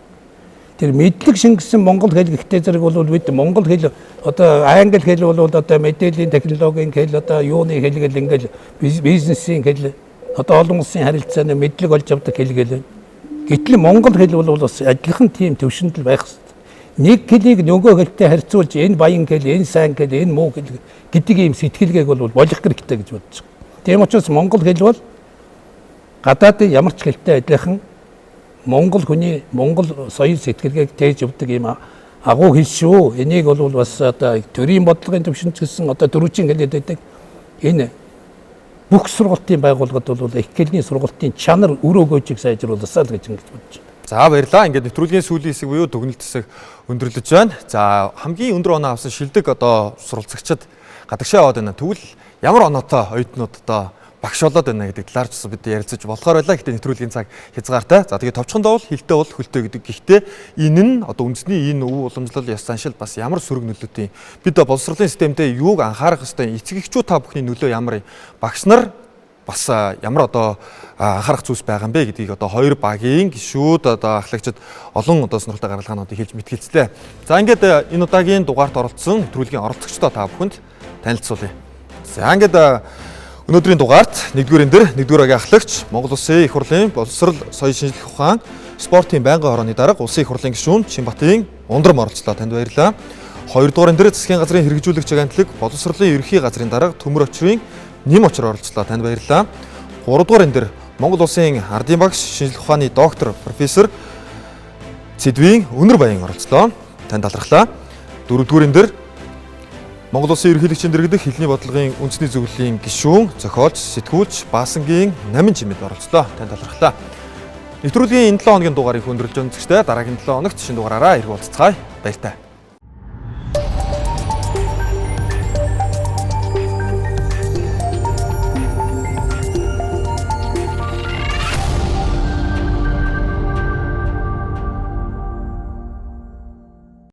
Тэр мэдлэг шингэсэн монгол хэл гэхдээ зэрэг бол бид монгол хэл одоо англи хэл бол одоо мэдээллийн технологийн хэл одоо юуны хэл гэл ингээл бизнесийн хэл одоо олон улсын харилцааны мэдлэг олж авдаг хэл гээл. Гэтэл монгол хэл бол бас адилхан тийм төвшөнд л байх хэрэгтэй. Нэг хэлийг нөгөө хэлтэй харьцуулж энэ баян хэл, энэ сайн хэл, энэ муу хэл гэдэг ийм сэтгэлгээг бол болох хэрэгтэй гэж бодож байгаа. Тийм учраас монгол хэл бол гадаадын ямар ч хэлтэй адилхан монгол хүний монгол соёл сэтгэлгээг тээж өгдөг ийм агуу хэл шүү. Энийг бол бас одоо төрийн бодлогын төвшөнд гэсэн одоо дөрвжин хэлээд байдаг. Энэ бүх сургалтын байгууллагад бол их хэлний сургалтын чанар өр өгөөжийг сайжруулсаа л гэж ингэж бодож байна. За баярлалаа. Ингээд нэвтрүүлгийн сүүлийн хэсэг буюу дүгнэлт хэсэг өндөрлөж байна. За хамгийн өндөр оноо авсан шилдэг одоо суралцагчид гадагшаа яваад байна. Тэгвэл ямар оноотой оюутнууд одоо багш болоод байна гэдэг талаар ч бид ярилцаж болохоор байлаа. Гэхдээ нэвтрүүлгийн цаг хязгаартай. За тэгээд товчхондоо бол хилтэй бол хөлтэй гэдэг. Гэхдээ энэ нь одоо үндэсний энэ өв уламжлал ёс заншил бас ямар сөрөг нөлөөтэй. Бид боловсролын системтэй юуг анхаарах ёстой. Эцэг эхчүүд та бүхний нөлөө ямар багш нар бас ямар одоо анхаарах зүйлс байгаа юм бэ гэдгийг одоо хоёр багийн гишүүд одоо ахлагчид олон одоо сонирхолтой гаргалгаануудыг хэлж мэтгэлцлээ. За ингээд энэ удаагийн дугаарт оролцсон нэвтрүүлгийн оролцогчдоо та бүхэнд танилцуулъя. За ингээд өнөөдрийн дугаарт 1-р энэ 1-р агийн ахлагч Монгол Улсын их хурлын боловсрол соёлын шинжилгээ ухаан спортын байнгын хорооны дарга Улсын их хурлын гишүүн Чинбатын Ундрам оролцлоо. Танд баярлалаа. 2-р энэ засгийн газрын хэрэгжүүлэгч агентлаг боловсролын ерхий газрын дарга Төмөр Очрын Нэм Очр оролцлоо. Танд баярлалаа. 3-р энэ Монгол Улсын ардын багш шинжилгээ ухааны доктор профессор Цэдвийн Өнөр Баян оролцлоо. Танд талархлаа. 4-р энэ Монгол Улсын ерөнхийлөгчийн дэргэдэх хэлний бодлогын үндэсний зөвлөлийн гишүүн, зохиолч, сэтгүүлч Баасангийн Намин Жимэд оролцлоо. Танд талархлаа. Нэвтрүүлгийн энэ 7 хоногийн дугаарыг хөндөрлж өнцгчтэй дараагийн 7 хоногт шинэ дугаараараа ирэх уулзцаая. Баяртай.